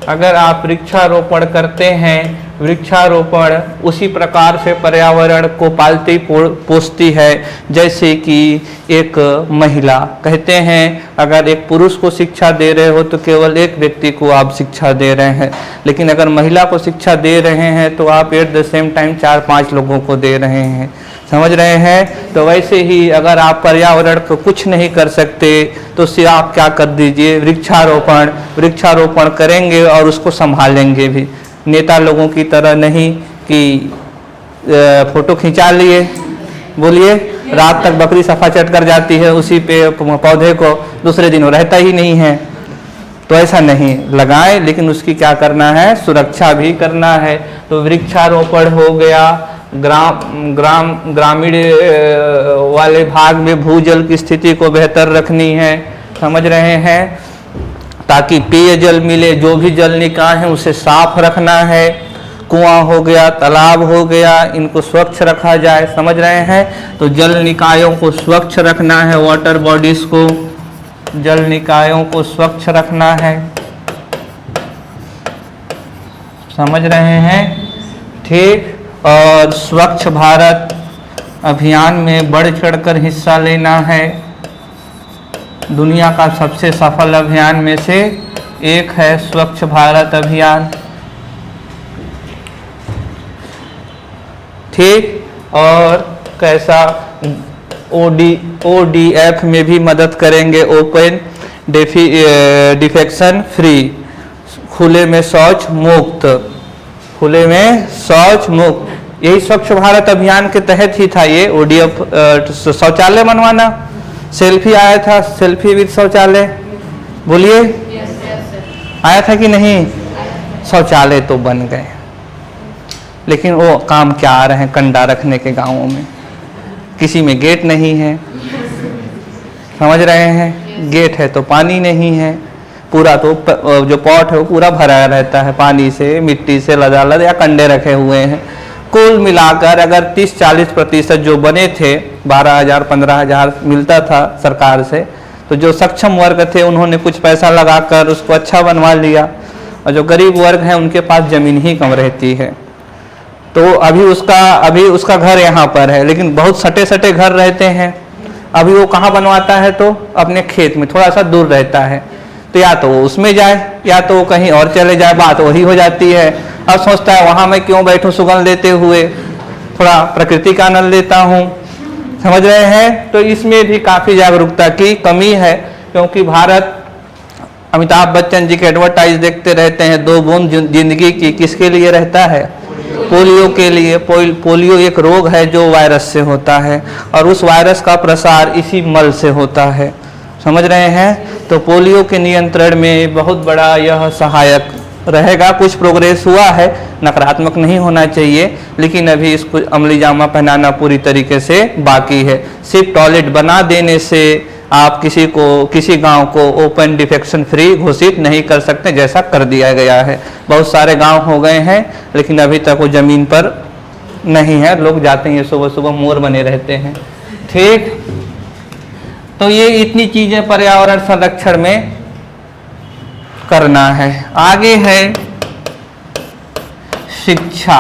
अगर आप वृक्षारोपण करते हैं, वृक्षारोपण उसी प्रकार से पर्यावरण को पालती पोसती है जैसे कि एक महिला। कहते हैं अगर एक पुरुष को शिक्षा दे रहे हो तो केवल एक व्यक्ति को आप शिक्षा दे रहे हैं, लेकिन अगर महिला को शिक्षा दे रहे हैं तो आप एट द सेम टाइम 4-5 लोगों को दे रहे हैं। समझ रहे हैं। तो वैसे ही अगर आप पर्यावरण को कुछ नहीं कर सकते तो उससे आप क्या कर दीजिए, वृक्षारोपण करेंगे और उसको संभालेंगे भी। नेता लोगों की तरह नहीं कि फोटो खिंचा लिए, बोलिए, रात तक बकरी सफा चट कर जाती है उसी पे पौधे को, दूसरे दिन वो रहता ही नहीं है। तो ऐसा नहीं, लगाएं, लेकिन उसकी क्या करना है, सुरक्षा भी करना है। तो वृक्षारोपण हो गया। ग्रामीण वाले भाग में भूजल की स्थिति को बेहतर रखनी है, समझ रहे हैं, ताकि पेयजल मिले। जो भी जल निकाय है उसे साफ रखना है। कुआं हो गया, तालाब हो गया, इनको स्वच्छ रखा जाए, समझ रहे हैं। तो जल निकायों को स्वच्छ रखना है, वाटर बॉडीज को, जल निकायों को स्वच्छ रखना है, समझ रहे हैं। ठीक, और स्वच्छ भारत अभियान में बढ़ चढ़कर हिस्सा लेना है। दुनिया का सबसे सफल अभियान में से एक है स्वच्छ भारत अभियान। ठीक, और कैसा ODF में भी मदद करेंगे, ओपन डिफेक्शन फ्री, खुले में शौच मुक्त, खुले में शौच मुक्त। यही स्वच्छ भारत अभियान के तहत ही था ये ODF, शौचालय बनवाना। सेल्फी आया था, सेल्फी विद शौचालय, बोलिए, आया था कि नहीं। शौचालय तो बन गए, लेकिन वो काम क्या आ रहे हैं, कंडा रखने के गांवों में, किसी में गेट नहीं है, समझ रहे हैं। गेट है तो पानी नहीं है, पूरा तो जो पॉट है वो पूरा भरा रहता है पानी से, मिट्टी से लदालद, या कंडे रखे हुए हैं। कुल मिलाकर अगर 30-40% जो बने थे, 12,000 15,000 मिलता था सरकार से, तो जो सक्षम वर्ग थे उन्होंने कुछ पैसा लगाकर उसको अच्छा बनवा लिया, और जो गरीब वर्ग है उनके पास जमीन ही कम रहती है। तो अभी उसका घर यहाँ पर है, लेकिन बहुत सटे सटे घर रहते हैं। अभी वो कहाँ बनवाता है, तो अपने खेत में थोड़ा सा दूर रहता है, तो या तो वो उसमें जाए या तो वो कहीं और चले जाए, बात वही हो जाती है। अब सोचता है वहाँ मैं क्यों बैठूं सुगंध लेते हुए, थोड़ा प्रकृति का आनंद लेता हूँ, समझ रहे हैं। तो इसमें भी काफ़ी जागरूकता की कमी है, क्योंकि भारत, अमिताभ बच्चन जी के एडवर्टाइज देखते रहते हैं, 2 बूंद जिंदगी की, किसके लिए रहता है, पोलियो के लिए। पोलियो एक रोग है जो वायरस से होता है, और उस वायरस का प्रसार इसी मल से होता है, समझ रहे हैं। तो पोलियो के नियंत्रण में बहुत बड़ा यह सहायक रहेगा। कुछ प्रोग्रेस हुआ है, नकारात्मक नहीं होना चाहिए, लेकिन अभी इसको अमली जामा पहनाना पूरी तरीके से बाकी है। सिर्फ टॉयलेट बना देने से आप किसी गांव को ओपन डिफेक्शन फ्री घोषित नहीं कर सकते, जैसा कर दिया गया है। बहुत सारे गांव हो गए हैं, लेकिन अभी तक वो जमीन पर नहीं है, लोग जाते हैं सुबह सुबह, मोर बने रहते हैं। ठीक, तो ये इतनी चीजें पर्यावरण संरक्षण में करना है। आगे है शिक्षा।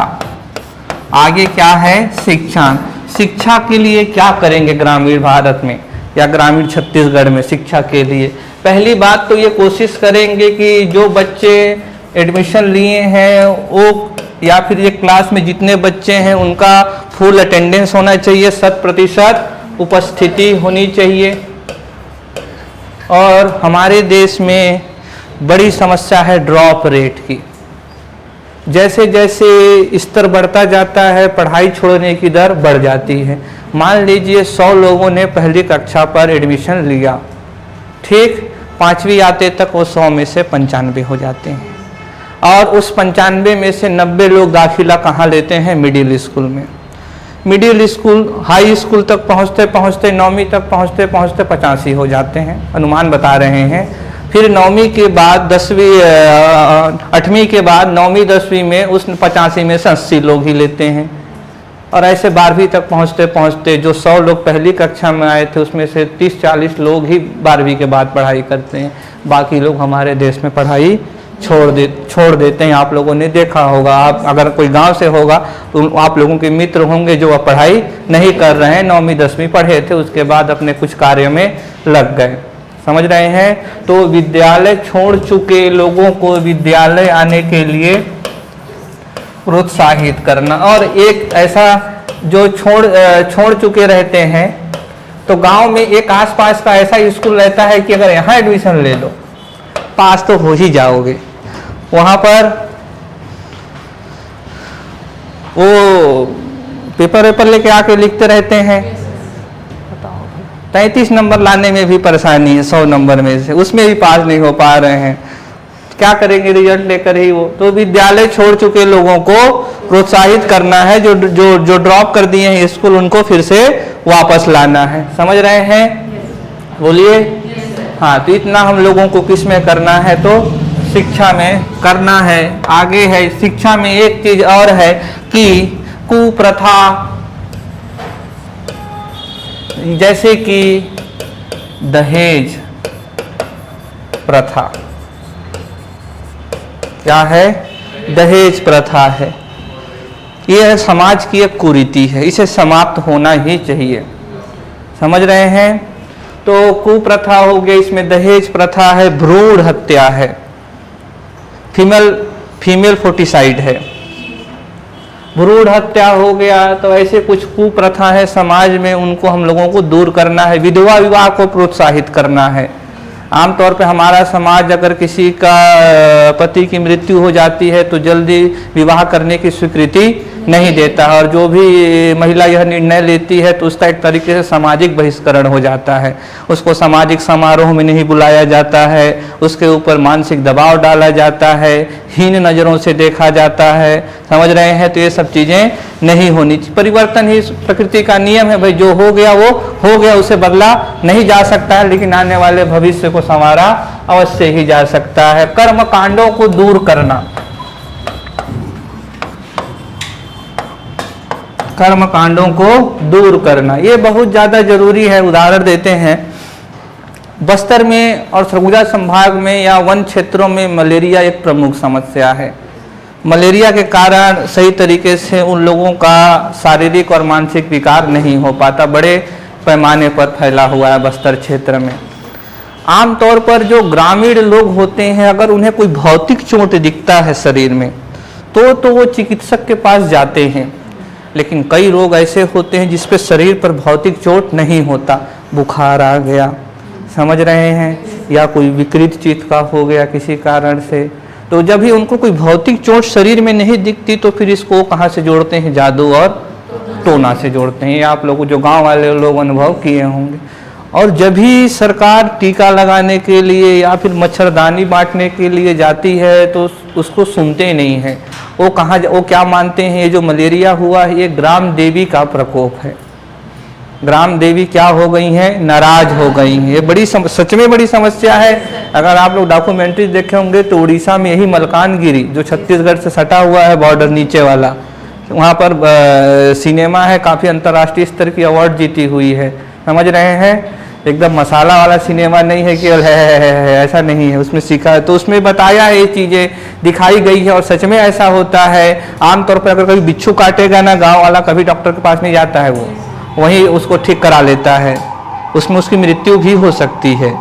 आगे क्या है, शिक्षा। शिक्षा के लिए क्या करेंगे ग्रामीण भारत में या ग्रामीण छत्तीसगढ़ में शिक्षा के लिए? पहली बात तो ये कोशिश करेंगे कि जो बच्चे एडमिशन लिए हैं वो या फिर ये क्लास में जितने बच्चे हैं उनका फुल अटेंडेंस होना चाहिए, 100% उपस्थिति होनी चाहिए। और हमारे देश में बड़ी समस्या है ड्रॉप रेट की। जैसे जैसे स्तर बढ़ता जाता है पढ़ाई छोड़ने की दर बढ़ जाती है। मान लीजिए 100 लोगों ने पहली कक्षा पर एडमिशन लिया, ठीक 5वीं आते तक वो 100 में से 95 हो जाते हैं। और उस 95 में से 90 लोग दाखिला कहाँ लेते हैं? मिडिल स्कूल में। मिडिल स्कूल हाई स्कूल तक पहुँचते पहुँचते 9वीं तक पहुँचते पहुँचते 85 हो जाते हैं, अनुमान बता रहे हैं। फिर 9वीं के बाद 8वीं के बाद 9वीं 10वीं में उस 85 में से 80 लोग ही लेते हैं। और ऐसे 12वीं तक पहुँचते पहुँचते जो 100 लोग पहली कक्षा में आए थे उसमें से 30-40 लोग ही 12वीं के बाद पढ़ाई करते हैं, बाकी लोग हमारे देश में पढ़ाई छोड़ देते हैं। आप लोगों ने देखा होगा, आप अगर कोई गांव से होगा तो आप लोगों के मित्र होंगे जो अब पढ़ाई नहीं कर रहे हैं, 9वीं 10वीं पढ़े थे उसके बाद अपने कुछ कार्य में लग गए। समझ रहे हैं? तो विद्यालय छोड़ चुके लोगों को विद्यालय आने के लिए प्रोत्साहित करना। और एक ऐसा जो छोड़ चुके रहते हैं तो गांव में एक आसपास का ऐसा स्कूल रहता है कि अगर यहाँ एडमिशन ले लो पास तो हो ही जाओगे। वहाँ पर वो पेपर लेके आके लिखते रहते हैं, 33 नंबर लाने में भी परेशानी है 100 नंबर में से, उसमें भी पास नहीं हो पा रहे हैं। क्या करेंगे रिजल्ट लेकर ही वो? तो विद्यालय छोड़ चुके लोगों को प्रोत्साहित करना है, जो ड्रॉप कर दिए हैं स्कूल उनको फिर से वापस लाना है। समझ रहे हैं? बोलिए। हाँ, तो इतना हम लोगों को किस में करना है? तो शिक्षा में करना है। आगे है शिक्षा में एक चीज और है कि कुप्रथा, जैसे कि दहेज प्रथा। क्या है? दहेज प्रथा है। यह समाज की एक कुरीति है, इसे समाप्त होना ही चाहिए। समझ रहे हैं? तो कुप्रथा हो गई, इसमें दहेज प्रथा है, भ्रूण हत्या है, फीमेल फोर्टिसाइड है, भ्रूण हत्या हो गया। तो ऐसे कुछ कुप्रथा है समाज में, उनको हम लोगों को दूर करना है। विधवा विवाह को प्रोत्साहित करना है। आमतौर पे हमारा समाज अगर किसी का पति की मृत्यु हो जाती है तो जल्दी विवाह करने की स्वीकृति नहीं देता, और जो भी महिला यह निर्णय लेती है तो उसका एक तरीके से सामाजिक बहिष्करण हो जाता है। उसको सामाजिक समारोह में नहीं बुलाया जाता है, उसके ऊपर मानसिक दबाव डाला जाता है, हीन नज़रों से देखा जाता है। समझ रहे हैं? तो ये सब चीज़ें नहीं होनी चाहिए। परिवर्तन ही प्रकृति का नियम है भाई, जो हो गया वो हो गया, उसे बदला नहीं जा सकता है, लेकिन आने वाले भविष्य को संवारा अवश्य ही जा सकता है। कर्म कांडों को दूर करना, कर्म कांडों को दूर करना ये बहुत ज़्यादा जरूरी है। उदाहरण देते हैं, बस्तर में और सरगुजा संभाग में या वन क्षेत्रों में मलेरिया एक प्रमुख समस्या है। मलेरिया के कारण सही तरीके से उन लोगों का शारीरिक और मानसिक विकार नहीं हो पाता, बड़े पैमाने पर फैला हुआ है बस्तर क्षेत्र में। आमतौर पर जो ग्रामीण लोग होते हैं, अगर उन्हें कोई भौतिक चोट दिखता है शरीर में तो वो चिकित्सक के पास जाते हैं। लेकिन कई रोग ऐसे होते हैं जिस पे शरीर पर भौतिक चोट नहीं होता, बुखार आ गया, समझ रहे हैं, या कोई विकृत चीज का हो गया किसी कारण से, तो जब भी उनको कोई भौतिक चोट शरीर में नहीं दिखती तो फिर इसको कहाँ से जोड़ते हैं? जादू और टोना से जोड़ते हैं। ये आप लोग जो गांव वाले लोग अनुभव किए होंगे। और जब भी सरकार टीका लगाने के लिए या फिर मच्छरदानी बांटने के लिए जाती है तो उसको सुनते नहीं हैं। वो क्या मानते हैं? ये जो मलेरिया हुआ है ये ग्राम देवी का प्रकोप है। ग्राम देवी क्या हो गई हैं? नाराज हो गई हैं। ये बड़ी सच में बड़ी समस्या है। अगर आप लोग डॉक्यूमेंट्री देखे होंगे तो उड़ीसा में यही मलकानगिरी जो छत्तीसगढ़ से सटा हुआ है बॉर्डर नीचे वाला, वहाँ पर सिनेमा है, काफ़ी अंतर्राष्ट्रीय स्तर की अवार्ड जीती हुई है। समझ रहे हैं? एकदम मसाला वाला सिनेमा नहीं है कि है, ऐसा नहीं है, उसमें सीखा है। तो उसमें बताया है, ये चीज़ें दिखाई गई है और सच में ऐसा होता है। आमतौर पर अगर कभी बिच्छू काटेगा ना, गांव वाला कभी डॉक्टर के पास नहीं जाता है, वो वहीं उसको ठीक करा लेता है, उसमें उसकी मृत्यु भी हो सकती है।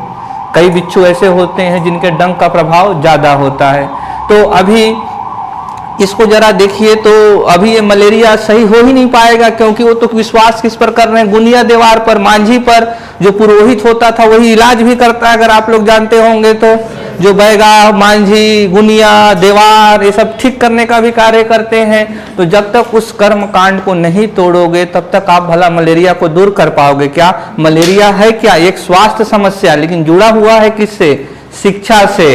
कई बिच्छू ऐसे होते हैं जिनके डंक का प्रभाव ज़्यादा होता है। तो अभी इसको जरा देखिए, तो अभी ये मलेरिया सही हो ही नहीं पाएगा, क्योंकि वो तो विश्वास किस पर कर रहे हैं, गुनिया देवार पर, मांझी पर। जो पुरोहित होता था वही इलाज भी करता है, अगर आप लोग जानते होंगे तो। जो बैगा, मांझी, गुनिया, देवार, ये सब ठीक करने का भी कार्य करते हैं। तो जब तक उस कर्म कांड को नहीं तोड़ोगे तब तक आप भला मलेरिया को दूर कर पाओगे क्या? मलेरिया है क्या? एक स्वास्थ्य समस्या, लेकिन जुड़ा हुआ है किससे? शिक्षा से।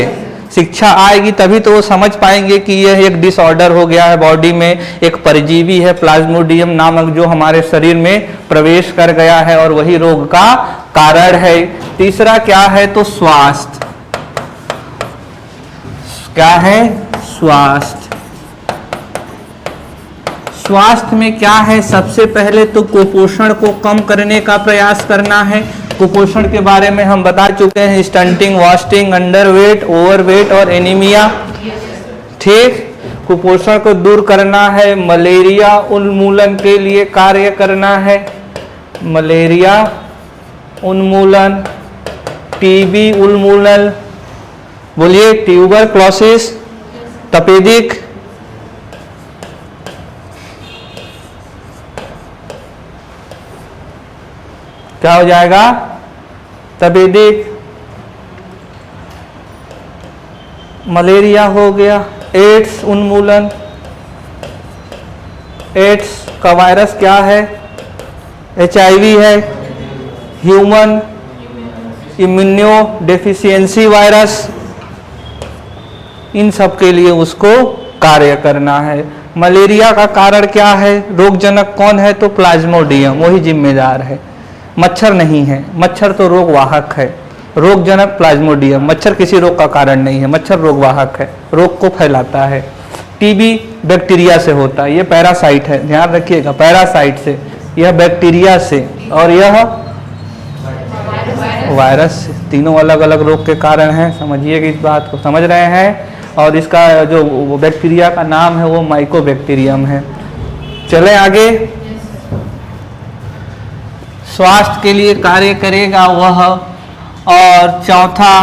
शिक्षा आएगी तभी तो वो समझ पाएंगे कि यह एक डिसऑर्डर हो गया है बॉडी में, एक परजीवी है प्लाज्मोडियम नामक, जो हमारे शरीर में प्रवेश कर गया है और वही रोग का कारण है। तीसरा क्या है? तो स्वास्थ्य। क्या है? स्वास्थ्य। स्वास्थ्य में क्या है? सबसे पहले तो कुपोषण को कम करने का प्रयास करना है। कुपोषण के बारे में हम बता चुके हैं, स्टंटिंग, वास्टिंग, अंडरवेट, ओवरवेट और एनीमिया। ठीक, कुपोषण को दूर करना है, मलेरिया उन्मूलन के लिए कार्य करना है, मलेरिया उन्मूलन, टीबी उन्मूलन, बोलिए, ट्यूबरक्लोसिस, तपेदिक, क्या हो जाएगा? तपेदिक, मलेरिया हो गया, एड्स उन्मूलन। एड्स का वायरस क्या है? HIV है, ह्यूमन इम्यूनो डेफिशिएंसी वायरस। इन सब के लिए उसको कार्य करना है। मलेरिया का कारण क्या है? रोगजनक कौन है? तो प्लाज्मोडियम, वही जिम्मेदार है, मच्छर नहीं है। मच्छर तो रोग वाहक है, रोगजनक प्लाज्मोडियम। मच्छर किसी रोग का कारण नहीं है, मच्छर रोग वाहक है, रोग को फैलाता है। टीबी बैक्टीरिया से होता है, ये पैरासाइट है, ध्यान रखिएगा, पैरासाइट से, यह बैक्टीरिया से, और यह वायरस से। तीनों अलग अलग रोग के कारण हैं, समझिएगा, इस बात को समझ रहे हैं। और इसका जो बैक्टीरिया का नाम है वो माइकोबैक्टीरियम है। चले आगे। स्वास्थ्य के लिए कार्य करेगा वह। और चौथा,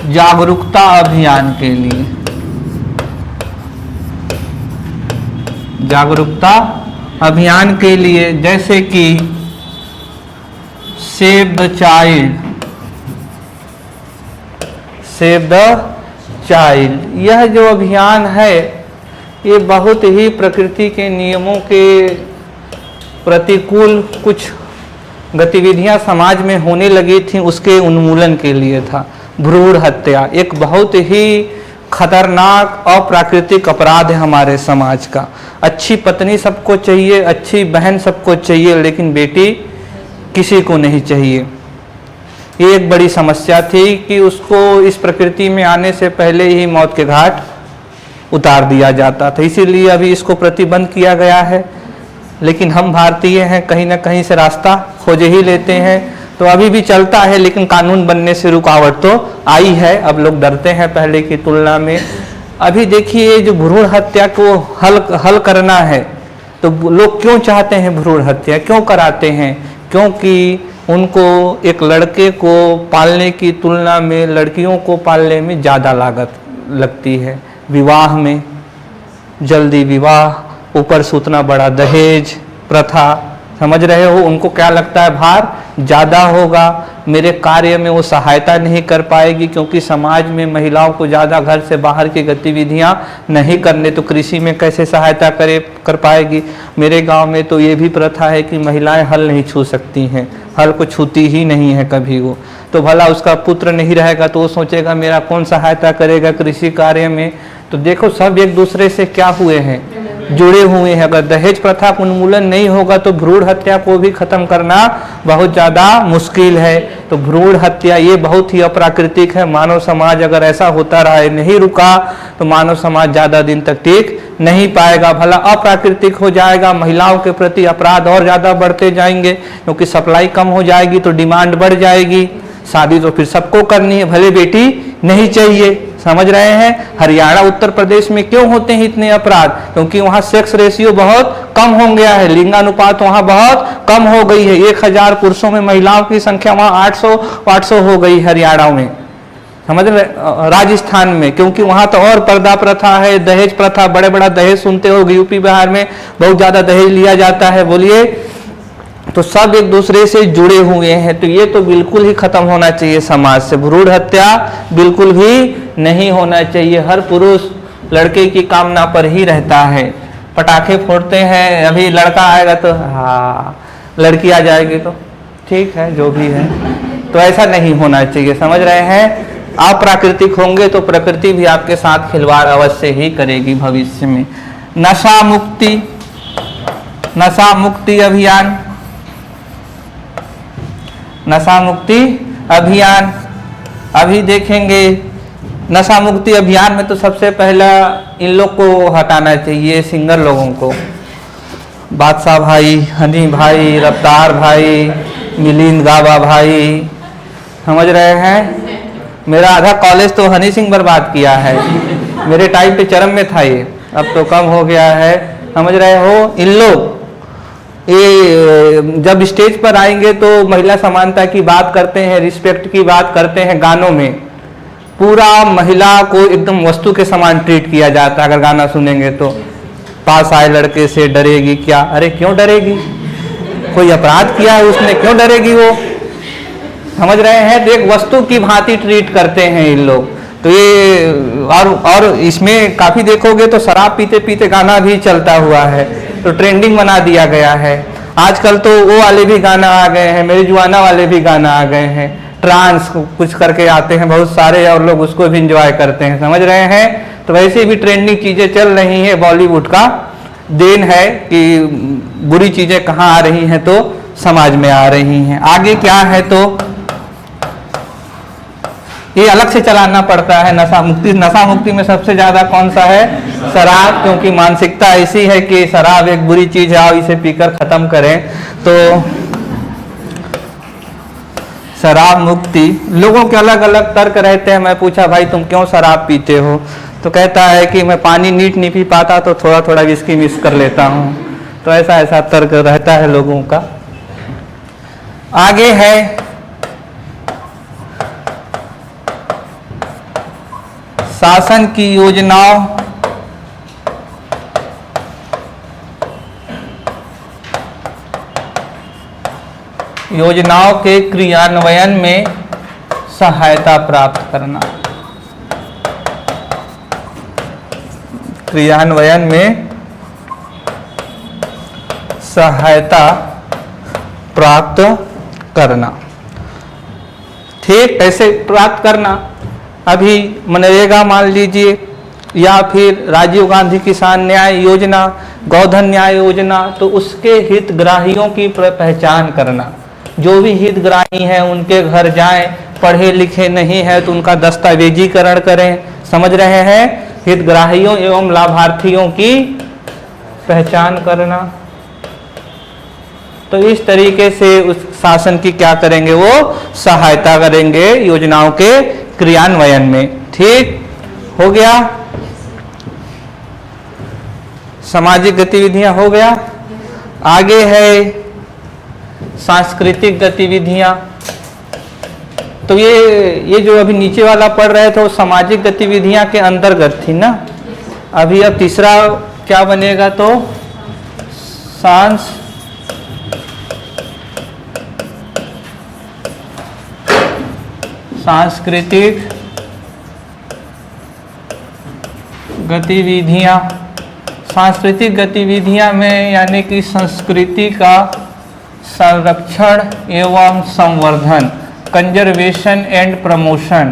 जागरूकता अभियान के लिए, जागरूकता अभियान के लिए, जैसे कि save the child, save the child, यह जो अभियान है ये बहुत ही प्रकृति के नियमों के प्रतिकूल कुछ गतिविधियां समाज में होने लगी थी, उसके उन्मूलन के लिए था। भ्रूण हत्या एक बहुत ही खतरनाक अप्राकृतिक अपराध है हमारे समाज का। अच्छी पत्नी सबको चाहिए, अच्छी बहन सबको चाहिए, लेकिन बेटी किसी को नहीं चाहिए। ये एक बड़ी समस्या थी कि उसको इस प्रकृति में आने से पहले ही मौत के घाट उतार दिया जाता था, इसीलिए अभी इसको प्रतिबंध किया गया है। लेकिन हम भारतीय हैं, कहीं ना कहीं से रास्ता खोज ही लेते हैं, तो अभी भी चलता है, लेकिन कानून बनने से रुकावट तो आई है। अब लोग डरते हैं पहले की तुलना में। अभी देखिए, जो भ्रूण हत्या को हल करना है, तो लोग क्यों चाहते हैं भ्रूण हत्या, क्यों कराते हैं? क्योंकि उनको एक लड़के को पालने की तुलना में लड़कियों को पालने में ज़्यादा लागत लगती है। विवाह में जल्दी विवाह, ऊपर से उतना बड़ा दहेज प्रथा, समझ रहे हो, उनको क्या लगता है भार ज़्यादा होगा, मेरे कार्य में वो सहायता नहीं कर पाएगी, क्योंकि समाज में महिलाओं को ज़्यादा घर से बाहर की गतिविधियां नहीं करने, तो कृषि में कैसे सहायता कर पाएगी। मेरे गांव में तो ये भी प्रथा है कि महिलाएं हल नहीं छू सकती हैं, हल को छूती ही नहीं है कभी वो। तो भला उसका पुत्र नहीं रहेगा तो वो सोचेगा मेरा कौन सहायता करेगा कृषि कार्य में। तो देखो सब एक दूसरे से क्या हुए हैं, जुड़े हुए हैं। अगर दहेज प्रथा का उन्मूलन नहीं होगा तो भ्रूण हत्या को भी खत्म करना बहुत ज़्यादा मुश्किल है। तो भ्रूण हत्या ये बहुत ही अप्राकृतिक है। मानव समाज अगर ऐसा होता रहा, नहीं रुका, तो मानव समाज ज़्यादा दिन तक टिक नहीं पाएगा। भला अप्राकृतिक हो जाएगा, महिलाओं के प्रति अपराध और ज़्यादा बढ़ते जाएंगे, क्योंकि सप्लाई कम हो जाएगी तो डिमांड बढ़ जाएगी। शादी तो फिर सबको करनी है, भले बेटी नहीं चाहिए। समझ रहे हैं? हरियाणा उत्तर प्रदेश में क्यों होते हैं इतने अपराध? क्योंकि वहाँ सेक्स रेशियो बहुत कम हो गया है, लिंगानुपात वहाँ बहुत कम हो गई है। 1000 पुरुषों में महिलाओं की संख्या वहाँ 800 हो गई हरियाणा में। समझ रहे? राजस्थान में, क्योंकि वहाँ तो और पर्दा प्रथा है, दहेज प्रथा, बड़े बड़ा दहेज सुनते हो। यूपी बिहार में बहुत ज़्यादा दहेज लिया जाता है। बोलिए, तो सब एक दूसरे से जुड़े हुए हैं। तो ये तो बिल्कुल ही खत्म होना चाहिए समाज से। भ्रूण हत्या बिल्कुल भी नहीं होना चाहिए। हर पुरुष लड़के की कामना पर ही रहता है। पटाखे फोड़ते हैं, अभी लड़का आएगा तो हाँ, लड़की आ जाएगी तो ठीक है, जो भी है। तो ऐसा नहीं होना चाहिए। समझ रहे हैं? आप प्राकृतिक होंगे तो प्रकृति भी आपके साथ खिलवाड़ अवश्य ही करेगी भविष्य में। नशा मुक्ति अभियान, नशा मुक्ति अभियान अभी देखेंगे। नशा मुक्ति अभियान में तो सबसे पहला इन लोग को हटाना चाहिए, सिंगर लोगों को। बादशाह भाई, हनी भाई, रफ्तार भाई, मिलिंद गाबा भाई। समझ रहे हैं? मेरा आधा कॉलेज तो हनी सिंह बर्बाद किया है। मेरे टाइम पे चरम में था ये, अब तो कम हो गया है। समझ रहे हो? इन लोग ये जब स्टेज पर आएंगे तो महिला समानता की बात करते हैं, रिस्पेक्ट की बात करते हैं। गानों में पूरा महिला को एकदम वस्तु के समान ट्रीट किया जाता है। अगर गाना सुनेंगे तो पास आए लड़के से डरेगी क्या? अरे क्यों डरेगी? कोई अपराध किया है उसने, क्यों डरेगी वो? समझ रहे हैं? तो एक वस्तु की भांति ट्रीट करते हैं इन लोग। तो ये और इसमें काफी देखोगे तो शराब पीते पीते गाना भी चलता हुआ है, तो ट्रेंडिंग बना दिया गया है। आजकल तो वो वाले भी गाना आ गए हैं, मेरी जुआना वाले भी गाना आ गए हैं, ट्रांस कुछ करके आते हैं बहुत सारे, और लोग उसको भी इंजॉय करते हैं। समझ रहे हैं? तो वैसे भी ट्रेंडिंग चीजें चल रही हैं। बॉलीवुड का देन है कि बुरी चीजें कहाँ आ रही हैं तो समाज में आ रही हैं। आगे क्या है तो ये अलग से चलाना पड़ता है। नशा मुक्ति में सबसे ज्यादा कौन सा है? शराब, क्योंकि मानसिकता ऐसी है कि शराब एक बुरी चीज है, आओ इसे पीकर खत्म करें। तो शराब मुक्ति, लोगों के अलग अलग तर्क रहते हैं। मैं पूछा, भाई तुम क्यों शराब पीते हो? तो कहता है कि मैं पानी नीट नहीं पी पाता तो थोड़ा थोड़ा विस्की मिक्स कर लेता हूँ। तो ऐसा तर्क रहता है लोगों का। आगे है शासन की योजनाओं के क्रियान्वयन में सहायता प्राप्त करना। क्रियान्वयन में सहायता प्राप्त करना। ठीक, ऐसे प्राप्त करना। अभी मनरेगा मान लीजिए, या फिर राजीव गांधी किसान न्याय योजना, गोधन न्याय योजना, तो उसके हितग्राहियों की पहचान करना। जो भी हितग्राही हैं उनके घर जाएं, पढ़े लिखे नहीं है तो उनका दस्तावेजीकरण करें। समझ रहे हैं? हितग्राहियों एवं लाभार्थियों की पहचान करना। तो इस तरीके से उस शासन की क्या करेंगे? वो सहायता करेंगे योजनाओं के क्रियान्वयन में। ठीक हो गया? सामाजिक गतिविधियां हो गया। आगे है सांस्कृतिक गतिविधियां। तो ये जो अभी नीचे वाला पढ़ रहे थे वो सामाजिक गतिविधियां के अंतर्गत थी ना। अभी अब तीसरा क्या बनेगा तो सांस्कृतिक गतिविधियां। सांस्कृतिक गतिविधियां में यानी कि संस्कृति का संरक्षण एवं संवर्धन, कंजर्वेशन एंड प्रमोशन।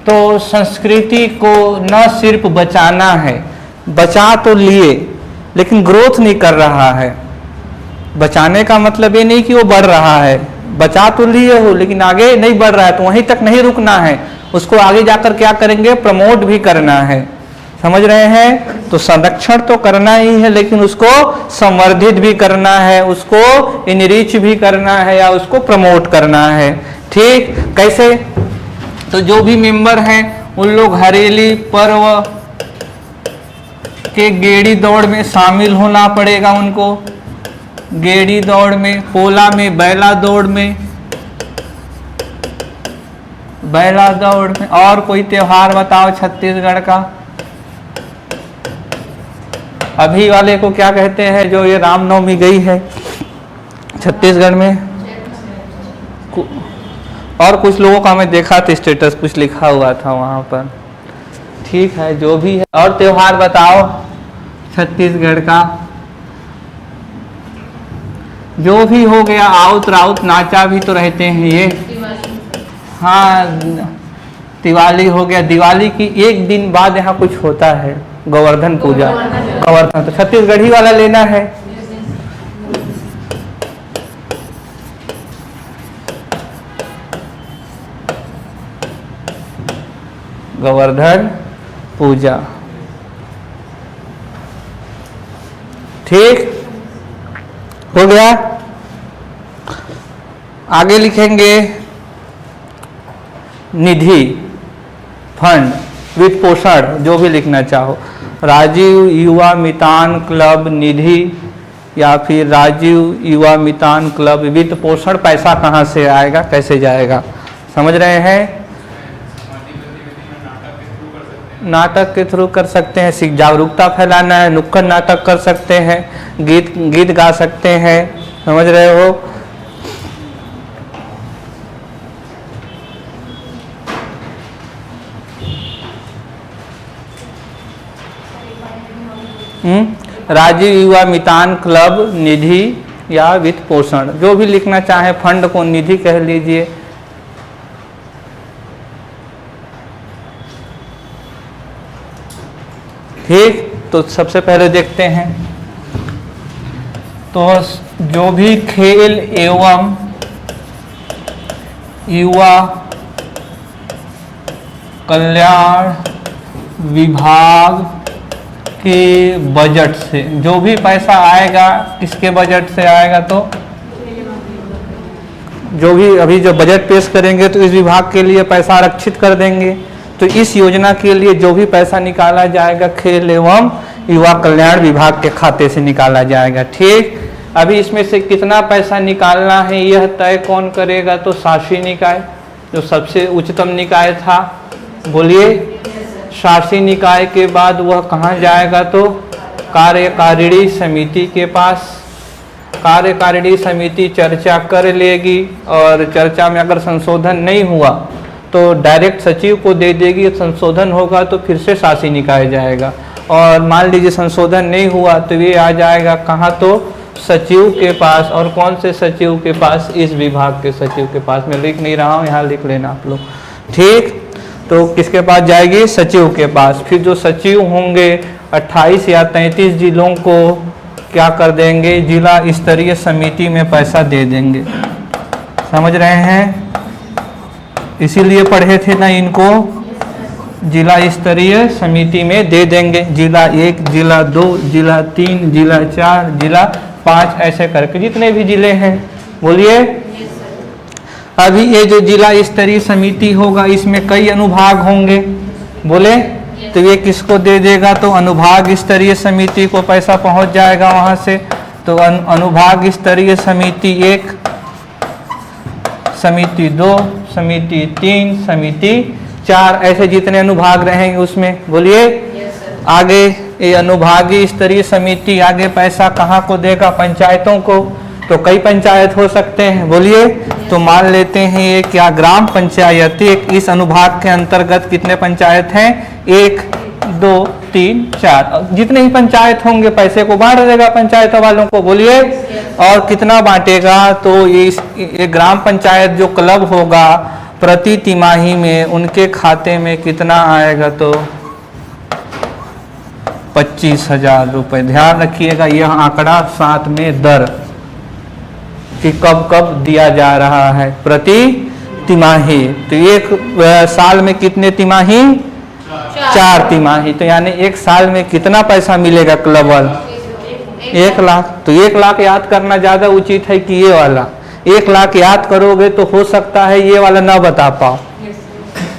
तो संस्कृति को न सिर्फ बचाना है, बचा तो लिए लेकिन ग्रोथ नहीं कर रहा है। बचाने का मतलब ये नहीं कि वो बढ़ रहा है, बचा तो लिए हो लेकिन आगे नहीं बढ़ रहा है, तो वहीं तक नहीं रुकना है, उसको आगे जाकर क्या करेंगे, प्रमोट भी करना है। समझ रहे हैं? तो संरक्षण तो करना ही है लेकिन उसको संवर्धित भी करना है, उसको इनरिच भी करना है या उसको प्रमोट करना है। ठीक, कैसे? तो जो भी मेंबर हैं उन लोग हरेली पर्व के गेड़ी दौड़ में शामिल होना पड़ेगा उनको। गेड़ी दौड़ में, पोला में, बैला दौड़ में, बैला दौड़ में। और कोई त्योहार बताओ छत्तीसगढ़ का। अभी वाले को क्या कहते हैं, जो ये रामनवमी गई है छत्तीसगढ़ में? और कुछ लोगों का मैं देखा था स्टेटस, कुछ लिखा हुआ था वहां पर। ठीक है, जो भी है। और त्योहार बताओ छत्तीसगढ़ का। जो भी हो गया, आउत राउत नाचा भी तो रहते हैं ये। हाँ, दिवाली हो गया। दिवाली की एक दिन बाद यहाँ कुछ होता है, गोवर्धन पूजा। गोवर्धन तो छत्तीसगढ़ी वाला लेना है। गोवर्धन पूजा। ठीक हो गया। आगे लिखेंगे निधि, फंड, वित्त पोषण, जो भी लिखना चाहो। राजीव युवा मितान क्लब निधि या फिर राजीव युवा मितान क्लब वित्त पोषण। पैसा कहाँ से आएगा, कैसे जाएगा, समझ रहे हैं? नाटक के थ्रू कर सकते हैं, जागरूकता फैलाना है, नुक्कड़ नाटक कर सकते हैं, गीत गा सकते हैं। समझ रहे हो? राजीव युवा मितान क्लब निधि या वित्त पोषण, जो भी लिखना चाहे। फंड को निधि कह लीजिए। ठीक, तो सबसे पहले देखते हैं। तो जो भी खेल एवं युवा कल्याण विभाग के बजट से जो भी पैसा आएगा, किसके बजट से आएगा, तो जो भी अभी जो बजट पेश करेंगे तो इस विभाग के लिए पैसा आरक्षित कर देंगे। तो इस योजना के लिए जो भी पैसा निकाला जाएगा खेल एवं युवा कल्याण विभाग के खाते से निकाला जाएगा। ठीक, अभी इसमें से कितना पैसा निकालना है यह तय कौन करेगा, तो शासी निकाय, जो सबसे उच्चतम निकाय था। बोलिए, शासी निकाय के बाद वह कहाँ जाएगा, तो कार्यकारिणी समिति के पास। कार्यकारिणी समिति चर्चा कर लेगी और चर्चा में अगर संशोधन नहीं हुआ तो डायरेक्ट सचिव को दे देगी। संशोधन होगा तो फिर से शासी निकाय जाएगा, और मान लीजिए संशोधन नहीं हुआ तो ये आ जाएगा कहाँ, तो सचिव के पास। और कौन से सचिव के पास, इस विभाग के सचिव के पास। मैं लिख नहीं रहा हूँ, यहाँ लिख लेना आप लोग। ठीक, तो किसके पास जाएगी, सचिव के पास। फिर जो सचिव होंगे 28 या 33 जिलों को क्या कर देंगे, जिला स्तरीय समिति में पैसा दे देंगे। समझ रहे हैं? इसीलिए पढ़े थे ना इनको, जिला स्तरीय समिति में दे देंगे। जिला 1, जिला 2, जिला 3, जिला 4, जिला 5, ऐसे करके जितने भी जिले हैं। बोलिए, अभी ये जो जिला स्तरीय समिति होगा इसमें कई अनुभाग होंगे। बोले, तो ये किसको दे देगा, तो अनुभाग स्तरीय समिति को पैसा पहुंच जाएगा वहां से। तो अनुभाग स्तरीय समिति 1, समिति 2, समिति 3, समिति 4, ऐसे जितने अनुभाग रहेंगे उसमें। बोलिए, आगे ये अनुभागीय स्तरीय समिति आगे पैसा कहाँ को देगा, पंचायतों को। तो कई पंचायत हो सकते हैं। बोलिए, तो मान लेते हैं ये क्या, ग्राम पंचायत। एक इस अनुभाग के अंतर्गत कितने पंचायत हैं, 1, 2, 3, 4, जितने ही पंचायत होंगे पैसे को बांट देगा पंचायत वालों को। बोलिए, और कितना बांटेगा, तो ये ग्राम पंचायत जो क्लब होगा प्रति तिमाही में उनके खाते में कितना आएगा, तो 25,000 रुपये। ध्यान रखिएगा यह आंकड़ा साथ में दर कि कब कब दिया जा रहा है, प्रति तिमाही। तो एक साल में कितने तिमाही, 4 तिमाही। तो यानी एक साल में कितना पैसा मिलेगा क्लबल, 1 लाख। तो 1 लाख याद करना ज़्यादा उचित है कि ये वाला। 1 लाख याद करोगे तो हो सकता है ये वाला ना बता पाओ,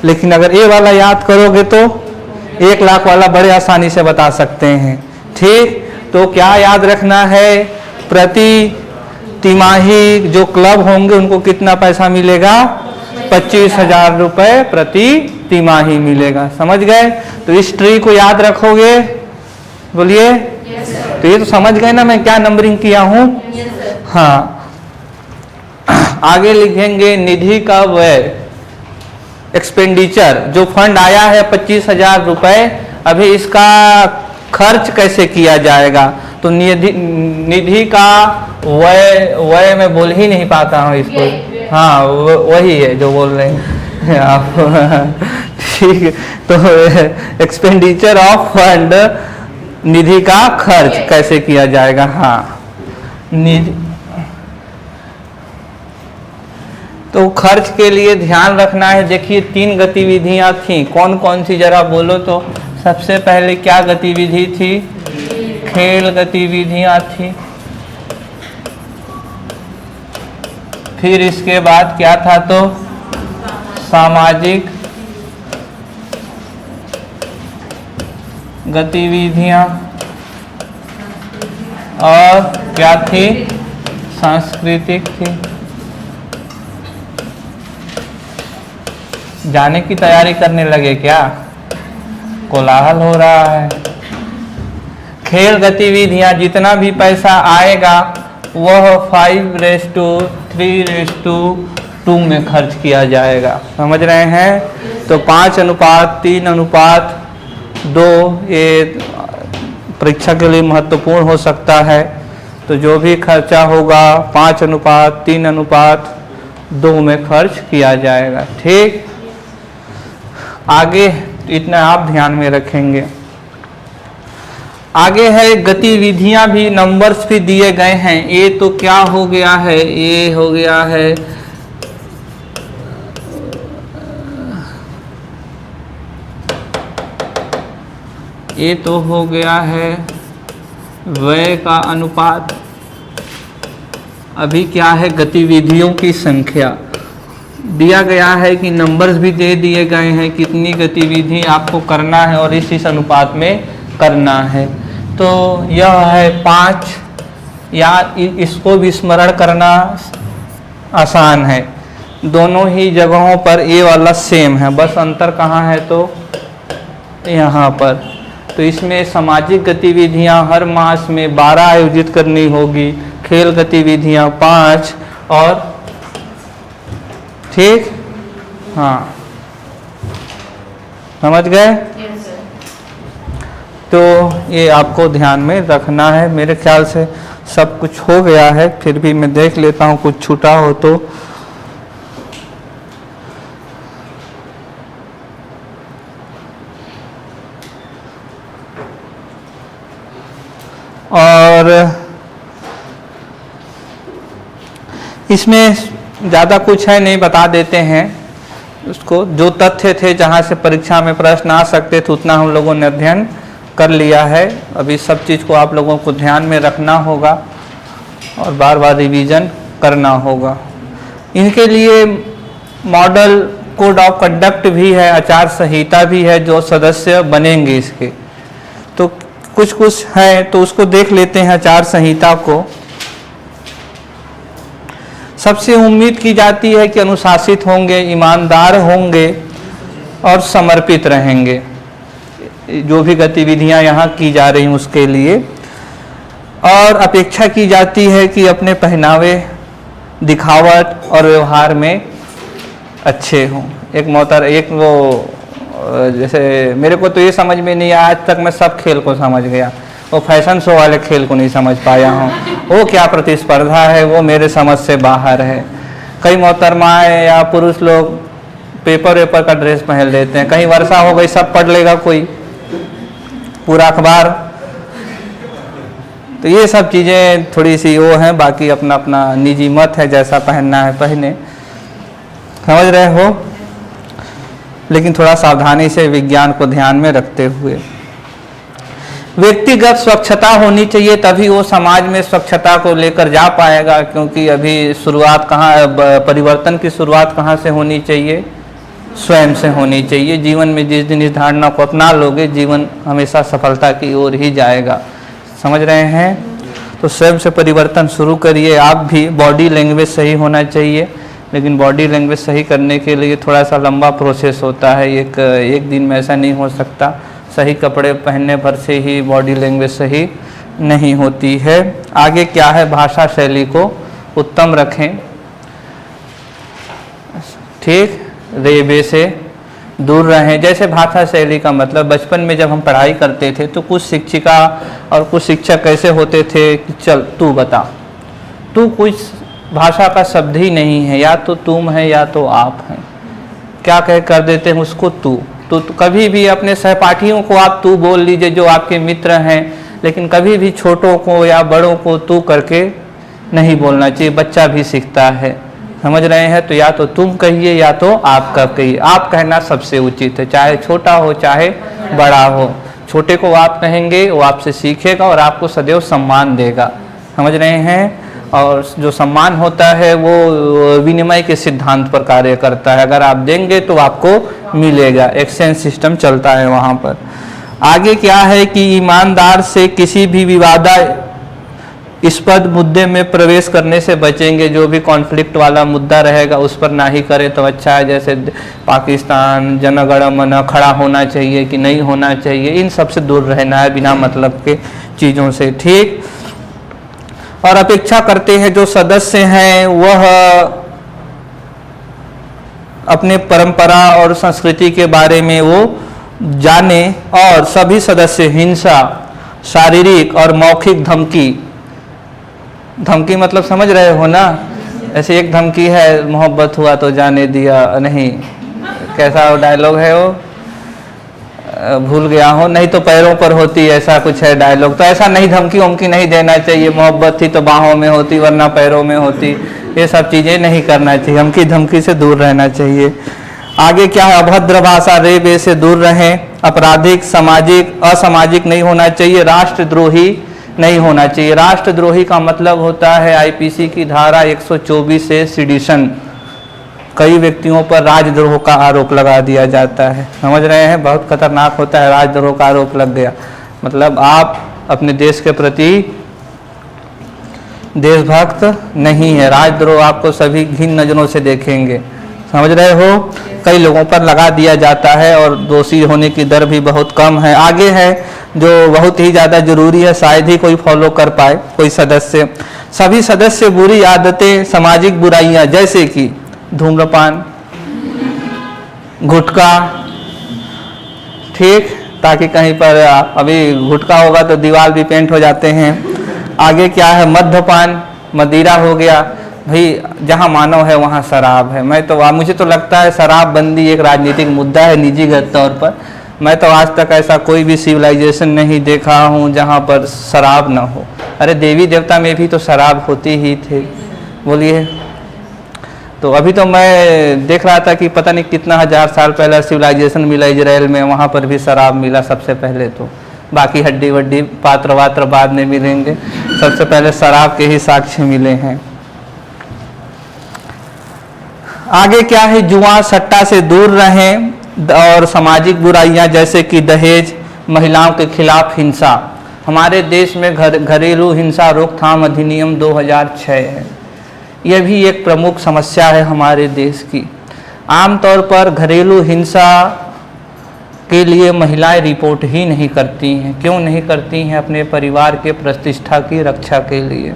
लेकिन अगर ये वाला याद करोगे तो 1 लाख वाला बड़े आसानी से बता सकते हैं। ठीक, तो क्या याद रखना है, प्रति तिमाही जो क्लब होंगे उनको कितना पैसा मिलेगा, 25,000 रुपये प्रति तिमाही मिलेगा। समझ गए? तो इस ट्री को याद रखोगे, बोलिए। तो ये तो समझ गए ना मैं क्या नंबरिंग किया हूँ। हाँ, आगे लिखेंगे निधि का व्यय, एक्सपेंडिचर। जो फंड आया है 25,000 रुपये, अभी इसका खर्च कैसे किया जाएगा। तो निधि का व्यय मैं बोल ही नहीं पाता हूँ इसको। हाँ, वही है जो बोल रहे हैं आप। ठीक है, तो एक्सपेंडिचर ऑफ फंड, निधि का खर्च कैसे किया जाएगा। हाँ, निधि तो खर्च के लिए ध्यान रखना है। देखिए 3 गतिविधियां थी, कौन कौन सी जरा बोलो तो। सबसे पहले क्या गतिविधि थी, खेल गतिविधियां थी। फिर इसके बाद क्या था, तो सामाजिक गतिविधियां, और क्या थी, सांस्कृतिक थी। जाने की तैयारी करने लगे क्या, कोलाहल हो रहा है। खेल गतिविधियां, जितना भी पैसा आएगा वह 5:3:2 में खर्च किया जाएगा। समझ रहे हैं? तो 5:3:2 ये परीक्षा के लिए महत्वपूर्ण हो सकता है। तो जो भी खर्चा होगा 5:3:2 में खर्च किया जाएगा। ठीक, आगे इतना आप ध्यान में रखेंगे। आगे है गतिविधियां भी, नंबर्स भी दिए गए हैं। ये तो क्या हो गया है, ये हो गया है ये तो हो गया है व्यय का अनुपात। अभी क्या है, गतिविधियों की संख्या दिया गया है कि नंबर्स भी दे दिए गए हैं, कितनी गतिविधि आपको करना है और इस अनुपात में करना है। तो यह है 5, या इसको भी स्मरण करना आसान है। दोनों ही जगहों पर ये वाला सेम है, बस अंतर कहाँ है, तो यहाँ पर। तो इसमें सामाजिक गतिविधियाँ हर मास में 12 आयोजित करनी होगी, खेल गतिविधियाँ 5, और ठीक, हाँ समझ गए। तो ये आपको ध्यान में रखना है। मेरे ख्याल से सब कुछ हो गया है, फिर भी मैं देख लेता हूँ कुछ छूटा हो तो। और इसमें ज़्यादा कुछ है नहीं, बता देते हैं उसको। जो तथ्य थे जहाँ से परीक्षा में प्रश्न आ सकते थे उतना हम लोगों ने अध्ययन कर लिया है। अभी सब चीज़ को आप लोगों को ध्यान में रखना होगा और बार बार रिवीजन करना होगा। इनके लिए मॉडल कोड ऑफ कंडक्ट भी है, आचार संहिता भी है, जो सदस्य बनेंगे इसके। तो कुछ कुछ है तो उसको देख लेते हैं आचार संहिता को। सबसे उम्मीद की जाती है कि अनुशासित होंगे, ईमानदार होंगे और समर्पित रहेंगे, जो भी गतिविधियां यहाँ की जा रही हैं उसके लिए। और अपेक्षा की जाती है कि अपने पहनावे, दिखावट और व्यवहार में अच्छे हों। एक वो जैसे मेरे को तो ये समझ में नहीं आया, आज तक मैं सब खेल को समझ गया, वो फैशन शो वाले खेल को नहीं समझ पाया हूँ। वो क्या प्रतिस्पर्धा है, वो मेरे समझ से बाहर है। कई मोहतरमाएँ या पुरुष लोग पेपर वेपर का ड्रेस पहन लेते हैं, कहीं वर्षा हो गई सब पढ़ लेगा कोई पूरा अखबार। तो ये सब चीज़ें थोड़ी सी वो हैं, बाकी अपना अपना निजी मत है, जैसा पहनना है पहने, समझ रहे हो। लेकिन थोड़ा सावधानी से विज्ञान को ध्यान में रखते हुए। व्यक्तिगत स्वच्छता होनी चाहिए, तभी वो समाज में स्वच्छता को लेकर जा पाएगा, क्योंकि अभी शुरुआत कहाँ, परिवर्तन की शुरुआत कहाँ से होनी चाहिए, स्वयं से होनी चाहिए। जीवन में जिस दिन इस धारणा को अपना लोगे, जीवन हमेशा सफलता की ओर ही जाएगा, समझ रहे हैं। तो स्वयं से परिवर्तन शुरू करिए। आप भी, बॉडी लैंग्वेज सही होना चाहिए, लेकिन बॉडी लैंग्वेज सही करने के लिए थोड़ा सा लंबा प्रोसेस होता है, एक दिन में ऐसा नहीं हो सकता। सही कपड़े पहनने भर से ही बॉडी लैंग्वेज सही नहीं होती है। आगे क्या है, भाषा शैली को उत्तम रखें, ठीक, रेबे से दूर रहें। जैसे भाषा शैली का मतलब, बचपन में जब हम पढ़ाई करते थे तो कुछ शिक्षिका और कुछ शिक्षक कैसे होते थे कि चल तू बता, तू कुछ भाषा का शब्द ही नहीं है, या तो तुम है या तो आप हैं, क्या कह कर देते हैं उसको तू। तो कभी भी अपने सहपाठियों को आप तू बोल लीजिए जो आपके मित्र हैं, लेकिन कभी भी छोटों को या बड़ों को तू करके नहीं बोलना चाहिए, बच्चा भी सीखता है, समझ रहे हैं। तो या तो तुम कहिए या तो आप का कहिए, आप कहना सबसे उचित है, चाहे छोटा हो चाहे बड़ा हो। छोटे को आप कहेंगे वो आपसे सीखेगा और आपको सदैव सम्मान देगा, समझ रहे हैं। और जो सम्मान होता है वो विनिमय के सिद्धांत पर कार्य करता है, अगर आप देंगे तो आपको मिलेगा, एक्सचेंज सिस्टम चलता है वहाँ पर। आगे क्या है कि ईमानदार से किसी भी विवादास्पद मुद्दे में प्रवेश करने से बचेंगे, जो भी कॉन्फ्लिक्ट वाला मुद्दा रहेगा उस पर ना ही करें तो अच्छा है। जैसे पाकिस्तान, जनगण मन खड़ा होना चाहिए कि नहीं होना चाहिए, इन सब से दूर रहना है, बिना मतलब के चीज़ों से, ठीक। और अपेक्षा करते हैं जो सदस्य हैं वह अपने परंपरा और संस्कृति के बारे में वो जाने, और सभी सदस्य हिंसा, शारीरिक और मौखिक धमकी मतलब समझ रहे हो ना। ऐसे एक धमकी है, मोहब्बत हुआ तो जाने दिया नहीं, कैसा वो डायलॉग है वो, भूल गया हो, नहीं तो पैरों पर होती, ऐसा कुछ है डायलॉग। तो ऐसा नहीं, धमकी वमकी नहीं देना चाहिए, मोहब्बत थी तो बाहों में होती वरना पैरों में होती, ये सब चीज़ें नहीं करना चाहिए, हमकी धमकी से दूर रहना चाहिए। आगे क्या है, अभद्र भाषा, रेबे से दूर रहें। आपराधिक, सामाजिक, असामाजिक नहीं होना चाहिए, राष्ट्रद्रोही नहीं होना चाहिए। राष्ट्रद्रोही का मतलब होता है आईपीसी की धारा 124 से सिडिशन, कई व्यक्तियों पर राजद्रोह का आरोप लगा दिया जाता है, समझ रहे हैं, बहुत खतरनाक होता है। राजद्रोह का आरोप लग गया मतलब आप अपने देश के प्रति देशभक्त नहीं है, राजद्रोह आपको सभी घिन नजरों से देखेंगे, समझ रहे हो। कई लोगों पर लगा दिया जाता है और दोषी होने की दर भी बहुत कम है। आगे है जो बहुत ही ज़्यादा जरूरी है, शायद ही कोई फॉलो कर पाए कोई सदस्य। सभी सदस्य बुरी आदतें, सामाजिक बुराइयां जैसे कि धूम्रपान, गुटखा, ठीक, ताकि कहीं पर अभी गुटखा होगा तो दीवार भी पेंट हो जाते हैं। आगे क्या है, मद्यपान, मदिरा हो गया, भाई जहाँ मानव है वहाँ शराब है। मुझे तो लगता है शराबबंदी एक राजनीतिक मुद्दा है निजीगत तौर पर। मैं तो आज तक ऐसा कोई भी सिविलाइजेशन नहीं देखा हूँ जहाँ पर शराब ना हो। अरे देवी देवता में भी तो शराब होती ही थी, बोलिए। तो अभी तो मैं देख रहा था कि पता नहीं कितना हजार साल पहले सिविलाइजेशन मिला इजराइल में, वहाँ पर भी शराब मिला सबसे पहले। तो बाकी हड्डी वड्डी पात्र वात्र बाद में मिलेंगे, सबसे पहले शराब के ही साक्ष्य मिले हैं। आगे क्या है, जुआ सट्टा से दूर रहें और सामाजिक बुराइयां जैसे कि दहेज, महिलाओं के खिलाफ हिंसा। हमारे देश में घरेलू हिंसा रोकथाम अधिनियम 2006 है, यह भी एक प्रमुख समस्या है हमारे देश की। आमतौर पर घरेलू हिंसा के लिए महिलाएं रिपोर्ट ही नहीं करती हैं। क्यों नहीं करती हैं? अपने परिवार के प्रतिष्ठा की रक्षा के लिए।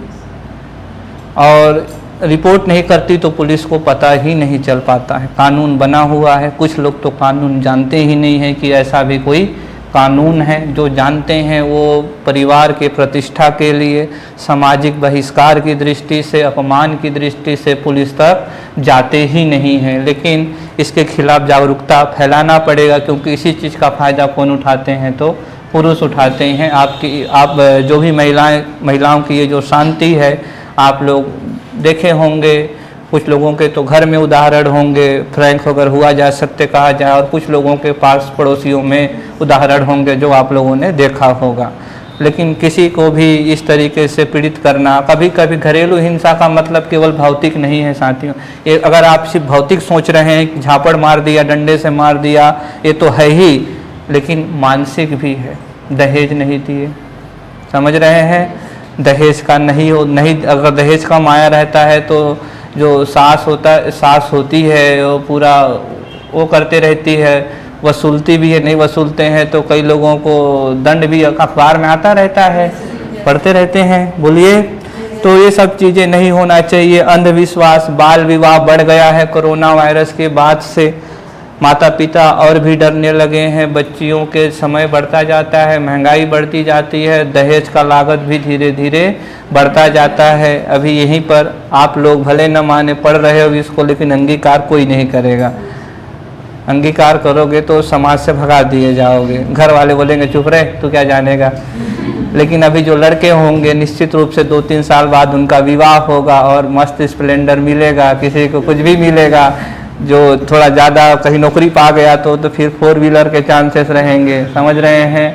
और रिपोर्ट नहीं करती तो पुलिस को पता ही नहीं चल पाता है। कानून बना हुआ है, कुछ लोग तो कानून जानते ही नहीं है कि ऐसा भी कोई कानून है। जो जानते हैं वो परिवार के प्रतिष्ठा के लिए, सामाजिक बहिष्कार की दृष्टि से, अपमान की दृष्टि से पुलिस तक जाते ही नहीं हैं। लेकिन इसके खिलाफ जागरूकता फैलाना पड़ेगा, क्योंकि इसी चीज़ का फ़ायदा कौन उठाते हैं तो पुरुष उठाते हैं। आप जो भी महिलाओं की ये जो शांति है, आप लोग देखे होंगे, कुछ लोगों के तो घर में उदाहरण होंगे, फ्रैंक अगर हुआ जा सत्य कहा जाए, और कुछ लोगों के पास पड़ोसियों में उदाहरण होंगे जो आप लोगों ने देखा होगा। लेकिन किसी को भी इस तरीके से पीड़ित करना, कभी कभी घरेलू हिंसा का मतलब केवल भौतिक नहीं है साथियों। ये अगर आप सिर्फ भौतिक सोच रहे हैं कि झापड़ मार दिया, डंडे से मार दिया, ये तो है ही, लेकिन मानसिक भी है। दहेज नहीं दिए, समझ रहे हैं, दहेज का नहीं अगर दहेज का माया रहता है तो जो सास होती है वो पूरा वो करते रहती है, वसूलती भी है, नहीं वसूलते हैं तो कई लोगों को दंड भी अखबार में आता रहता है, पढ़ते रहते हैं। बोलिए, तो ये सब चीज़ें नहीं होना चाहिए। अंधविश्वास, बाल विवाह बढ़ गया है कोरोना वायरस के बाद से, माता पिता और भी डरने लगे हैं, बच्चियों के समय बढ़ता जाता है, महंगाई बढ़ती जाती है, दहेज का लागत भी धीरे धीरे बढ़ता जाता है। अभी यहीं पर आप लोग भले न माने, पढ़ रहे हो इसको, लेकिन अंगीकार कोई नहीं करेगा। अंगीकार करोगे तो समाज से भगा दिए जाओगे, घर वाले बोलेंगे चुप रहे, तू क्या जानेगा। लेकिन अभी जो लड़के होंगे निश्चित रूप से 2-3 साल बाद उनका विवाह होगा और मस्त स्प्लेंडर मिलेगा, किसी को कुछ भी मिलेगा। जो थोड़ा ज़्यादा कहीं नौकरी पा गया तो फिर 4 व्हीलर के चांसेस रहेंगे, समझ रहे हैं।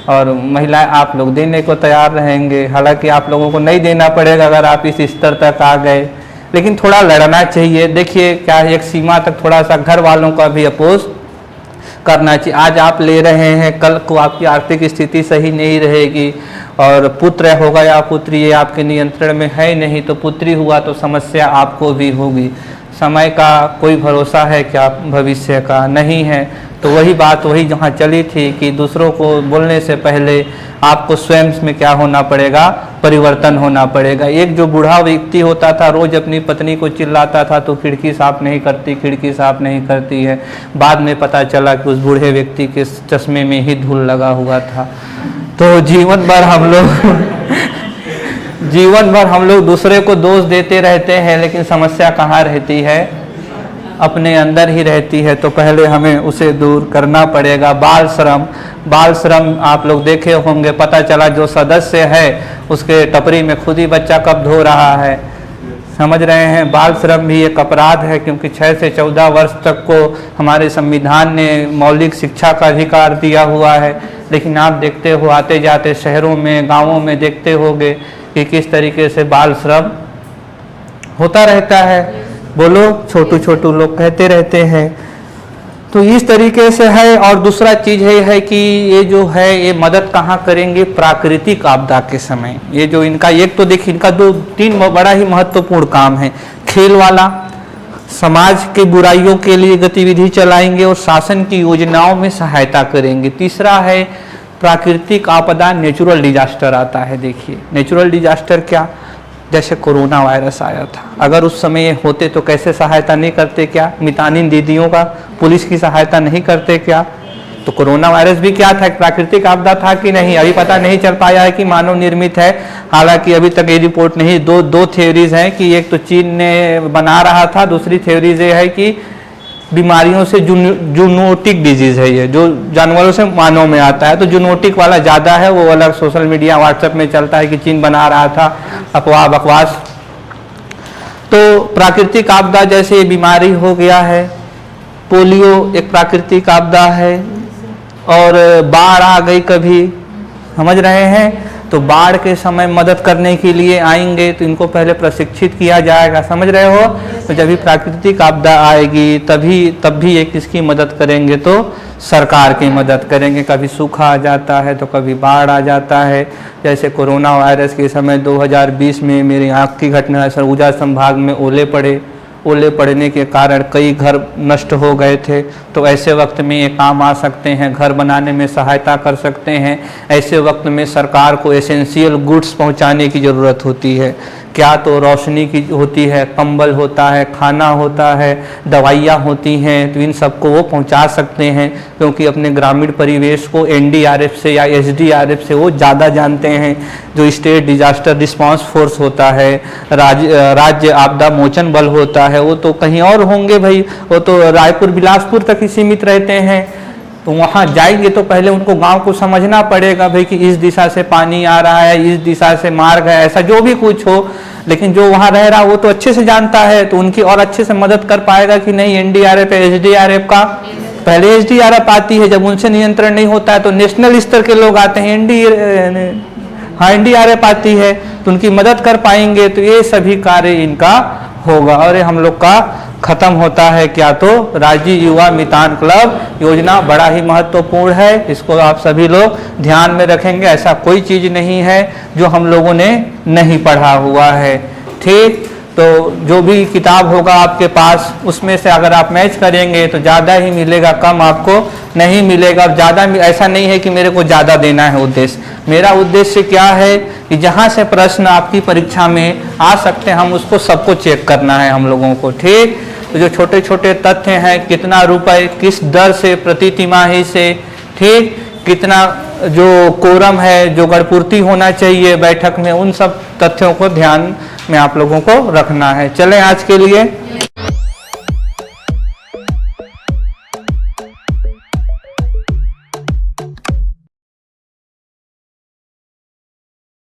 और महिलाएं आप लोग देने को तैयार रहेंगे, हालांकि आप लोगों को नहीं देना पड़ेगा अगर आप इस स्तर तक आ गए, लेकिन थोड़ा लड़ना चाहिए। देखिए क्या एक सीमा तक थोड़ा सा घर वालों का भी अपोज करना चाहिए। आज आप ले रहे हैं, कल को आपकी आर्थिक स्थिति सही नहीं रहेगी और पुत्र होगा या पुत्री ये आपके नियंत्रण में है नहीं, तो पुत्री हुआ तो समस्या आपको भी होगी। समय का कोई भरोसा है क्या, भविष्य का नहीं है। तो वही बात वही जहाँ चली थी कि दूसरों को बोलने से पहले आपको स्वयं में क्या होना पड़ेगा, परिवर्तन होना पड़ेगा। एक जो बूढ़ा व्यक्ति होता था रोज अपनी पत्नी को चिल्लाता था तो खिड़की साफ नहीं करती, खिड़की साफ नहीं करती है। बाद में पता चला कि उस बूढ़े व्यक्ति के चश्मे में ही धूल लगा हुआ था। तो जीवन भर हम लोग दूसरे को दोष देते रहते हैं, लेकिन समस्या कहाँ रहती है, अपने अंदर ही रहती है। तो पहले हमें उसे दूर करना पड़ेगा। बाल श्रम आप लोग देखे होंगे, पता चला जो सदस्य है उसके टपरी में खुद ही बच्चा कब धो रहा है, समझ रहे हैं। बाल श्रम भी एक अपराध है, क्योंकि 6 से 14 वर्ष तक को हमारे संविधान ने मौलिक शिक्षा का अधिकार दिया हुआ है। लेकिन आप देखते हो आते जाते शहरों में, गाँवों में देखते होंगे कि किस तरीके से बाल श्रम होता रहता है। बोलो, छोटू लोग कहते रहते हैं। तो इस तरीके से है। और दूसरा चीज है कि ये जो है ये मदद कहाँ करेंगे, प्राकृतिक आपदा के समय। ये जो इनका एक तो देखिए इनका 2-3 बड़ा ही महत्वपूर्ण काम है। खेल वाला, समाज के बुराइयों के लिए गतिविधि चलाएंगे और शासन की योजनाओं में सहायता करेंगे। तीसरा है प्राकृतिक आपदा, नेचुरल डिजास्टर आता है। देखिए नेचुरल डिजास्टर क्या, जैसे कोरोना वायरस आया था, अगर उस समय ये होते तो कैसे सहायता नहीं करते क्या, मितानिन दीदियों का, पुलिस की सहायता नहीं करते क्या। तो कोरोना वायरस भी क्या था, एक प्राकृतिक आपदा था कि नहीं, अभी पता नहीं चल पाया है कि मानव निर्मित है। हालांकि अभी तक ये रिपोर्ट नहीं, दो थ्योरीज हैं कि एक तो चीन ने बना रहा था, दूसरी थ्योरीज ये है कि बीमारियों से जूनोटिक डिजीज है, ये जो जानवरों से मानव में आता है। तो जूनोटिक वाला ज़्यादा है, वो अलग सोशल मीडिया व्हाट्सएप में चलता है कि चीन बना रहा था, अफवाह बकवास। तो प्राकृतिक आपदा जैसे बीमारी हो गया है, पोलियो एक प्राकृतिक आपदा है, और बाढ़ आ गई कभी, समझ रहे हैं। तो बाढ़ के समय मदद करने के लिए आएंगे तो इनको पहले प्रशिक्षित किया जाएगा, समझ रहे हो। तो जब भी प्राकृतिक आपदा आएगी तब भी एक किसकी मदद करेंगे, तो सरकार की मदद करेंगे। कभी सूखा आ जाता है तो कभी बाढ़ आ जाता है। जैसे कोरोना वायरस के समय 2020 में मेरी आँख की घटना है, सरगुजा संभाग में ओले पड़ने के कारण कई घर नष्ट हो गए थे। तो ऐसे वक्त में ये काम आ सकते हैं, घर बनाने में सहायता कर सकते हैं। ऐसे वक्त में सरकार को एसेंशियल गुड्स पहुंचाने की ज़रूरत होती है। क्या तो रोशनी की होती है, कंबल होता है, खाना होता है, दवाइयाँ होती हैं, तो इन सबको वो पहुंचा सकते हैं, क्योंकि अपने ग्रामीण परिवेश को एनडीआरएफ से या एसडीआरएफ से वो ज़्यादा जानते हैं। जो स्टेट डिजास्टर रिस्पांस फोर्स होता है, राज्य आपदा मोचन बल होता है, वो तो कहीं और होंगे भाई, वो तो रायपुर बिलासपुर तक ही सीमित रहते हैं। तो वहाँ जाएंगे तो पहले उनको गांव को समझना पड़ेगा भाई कि इस दिशा से पानी आ रहा है, इस दिशा से मार्ग है, ऐसा जो भी कुछ हो। लेकिन जो वहाँ रह रहा वो तो अच्छे से जानता है, तो उनकी और अच्छे से मदद कर पाएगा कि नहीं। एनडीआरएफ एसडीआरएफ का पहले एसडीआरएफ आती है, जब उनसे नियंत्रण नहीं होता है तो नेशनल स्तर के लोग आते हैं, एनडीआरएफ आती है, तो उनकी मदद कर पाएंगे। तो ये सभी कार्य इनका होगा। और ये हम लोग का खत्म होता है क्या तो राजीव युवा मितान क्लब योजना बड़ा ही महत्वपूर्ण है, इसको आप सभी लोग ध्यान में रखेंगे। ऐसा कोई चीज नहीं है जो हम लोगों ने नहीं पढ़ा हुआ है, ठीक। तो जो भी किताब होगा आपके पास, उसमें से अगर आप मैच करेंगे तो ज़्यादा ही मिलेगा, कम आपको नहीं मिलेगा। और ज़्यादा ऐसा नहीं है कि मेरे को ज़्यादा देना है उद्देश्य। मेरा उद्देश्य क्या है कि जहाँ से प्रश्न आपकी परीक्षा में आ सकते हैं, हम उसको सबको चेक करना है हम लोगों को, ठीक। तो जो छोटे छोटे तथ्य हैं, कितना रुपए किस दर से प्रति तिमाही से, ठीक, कितना जो कोरम है, जो गढ़पूर्ति होना चाहिए बैठक में, उन सब तथ्यों को ध्यान में आप लोगों को रखना है। चलें आज के लिए।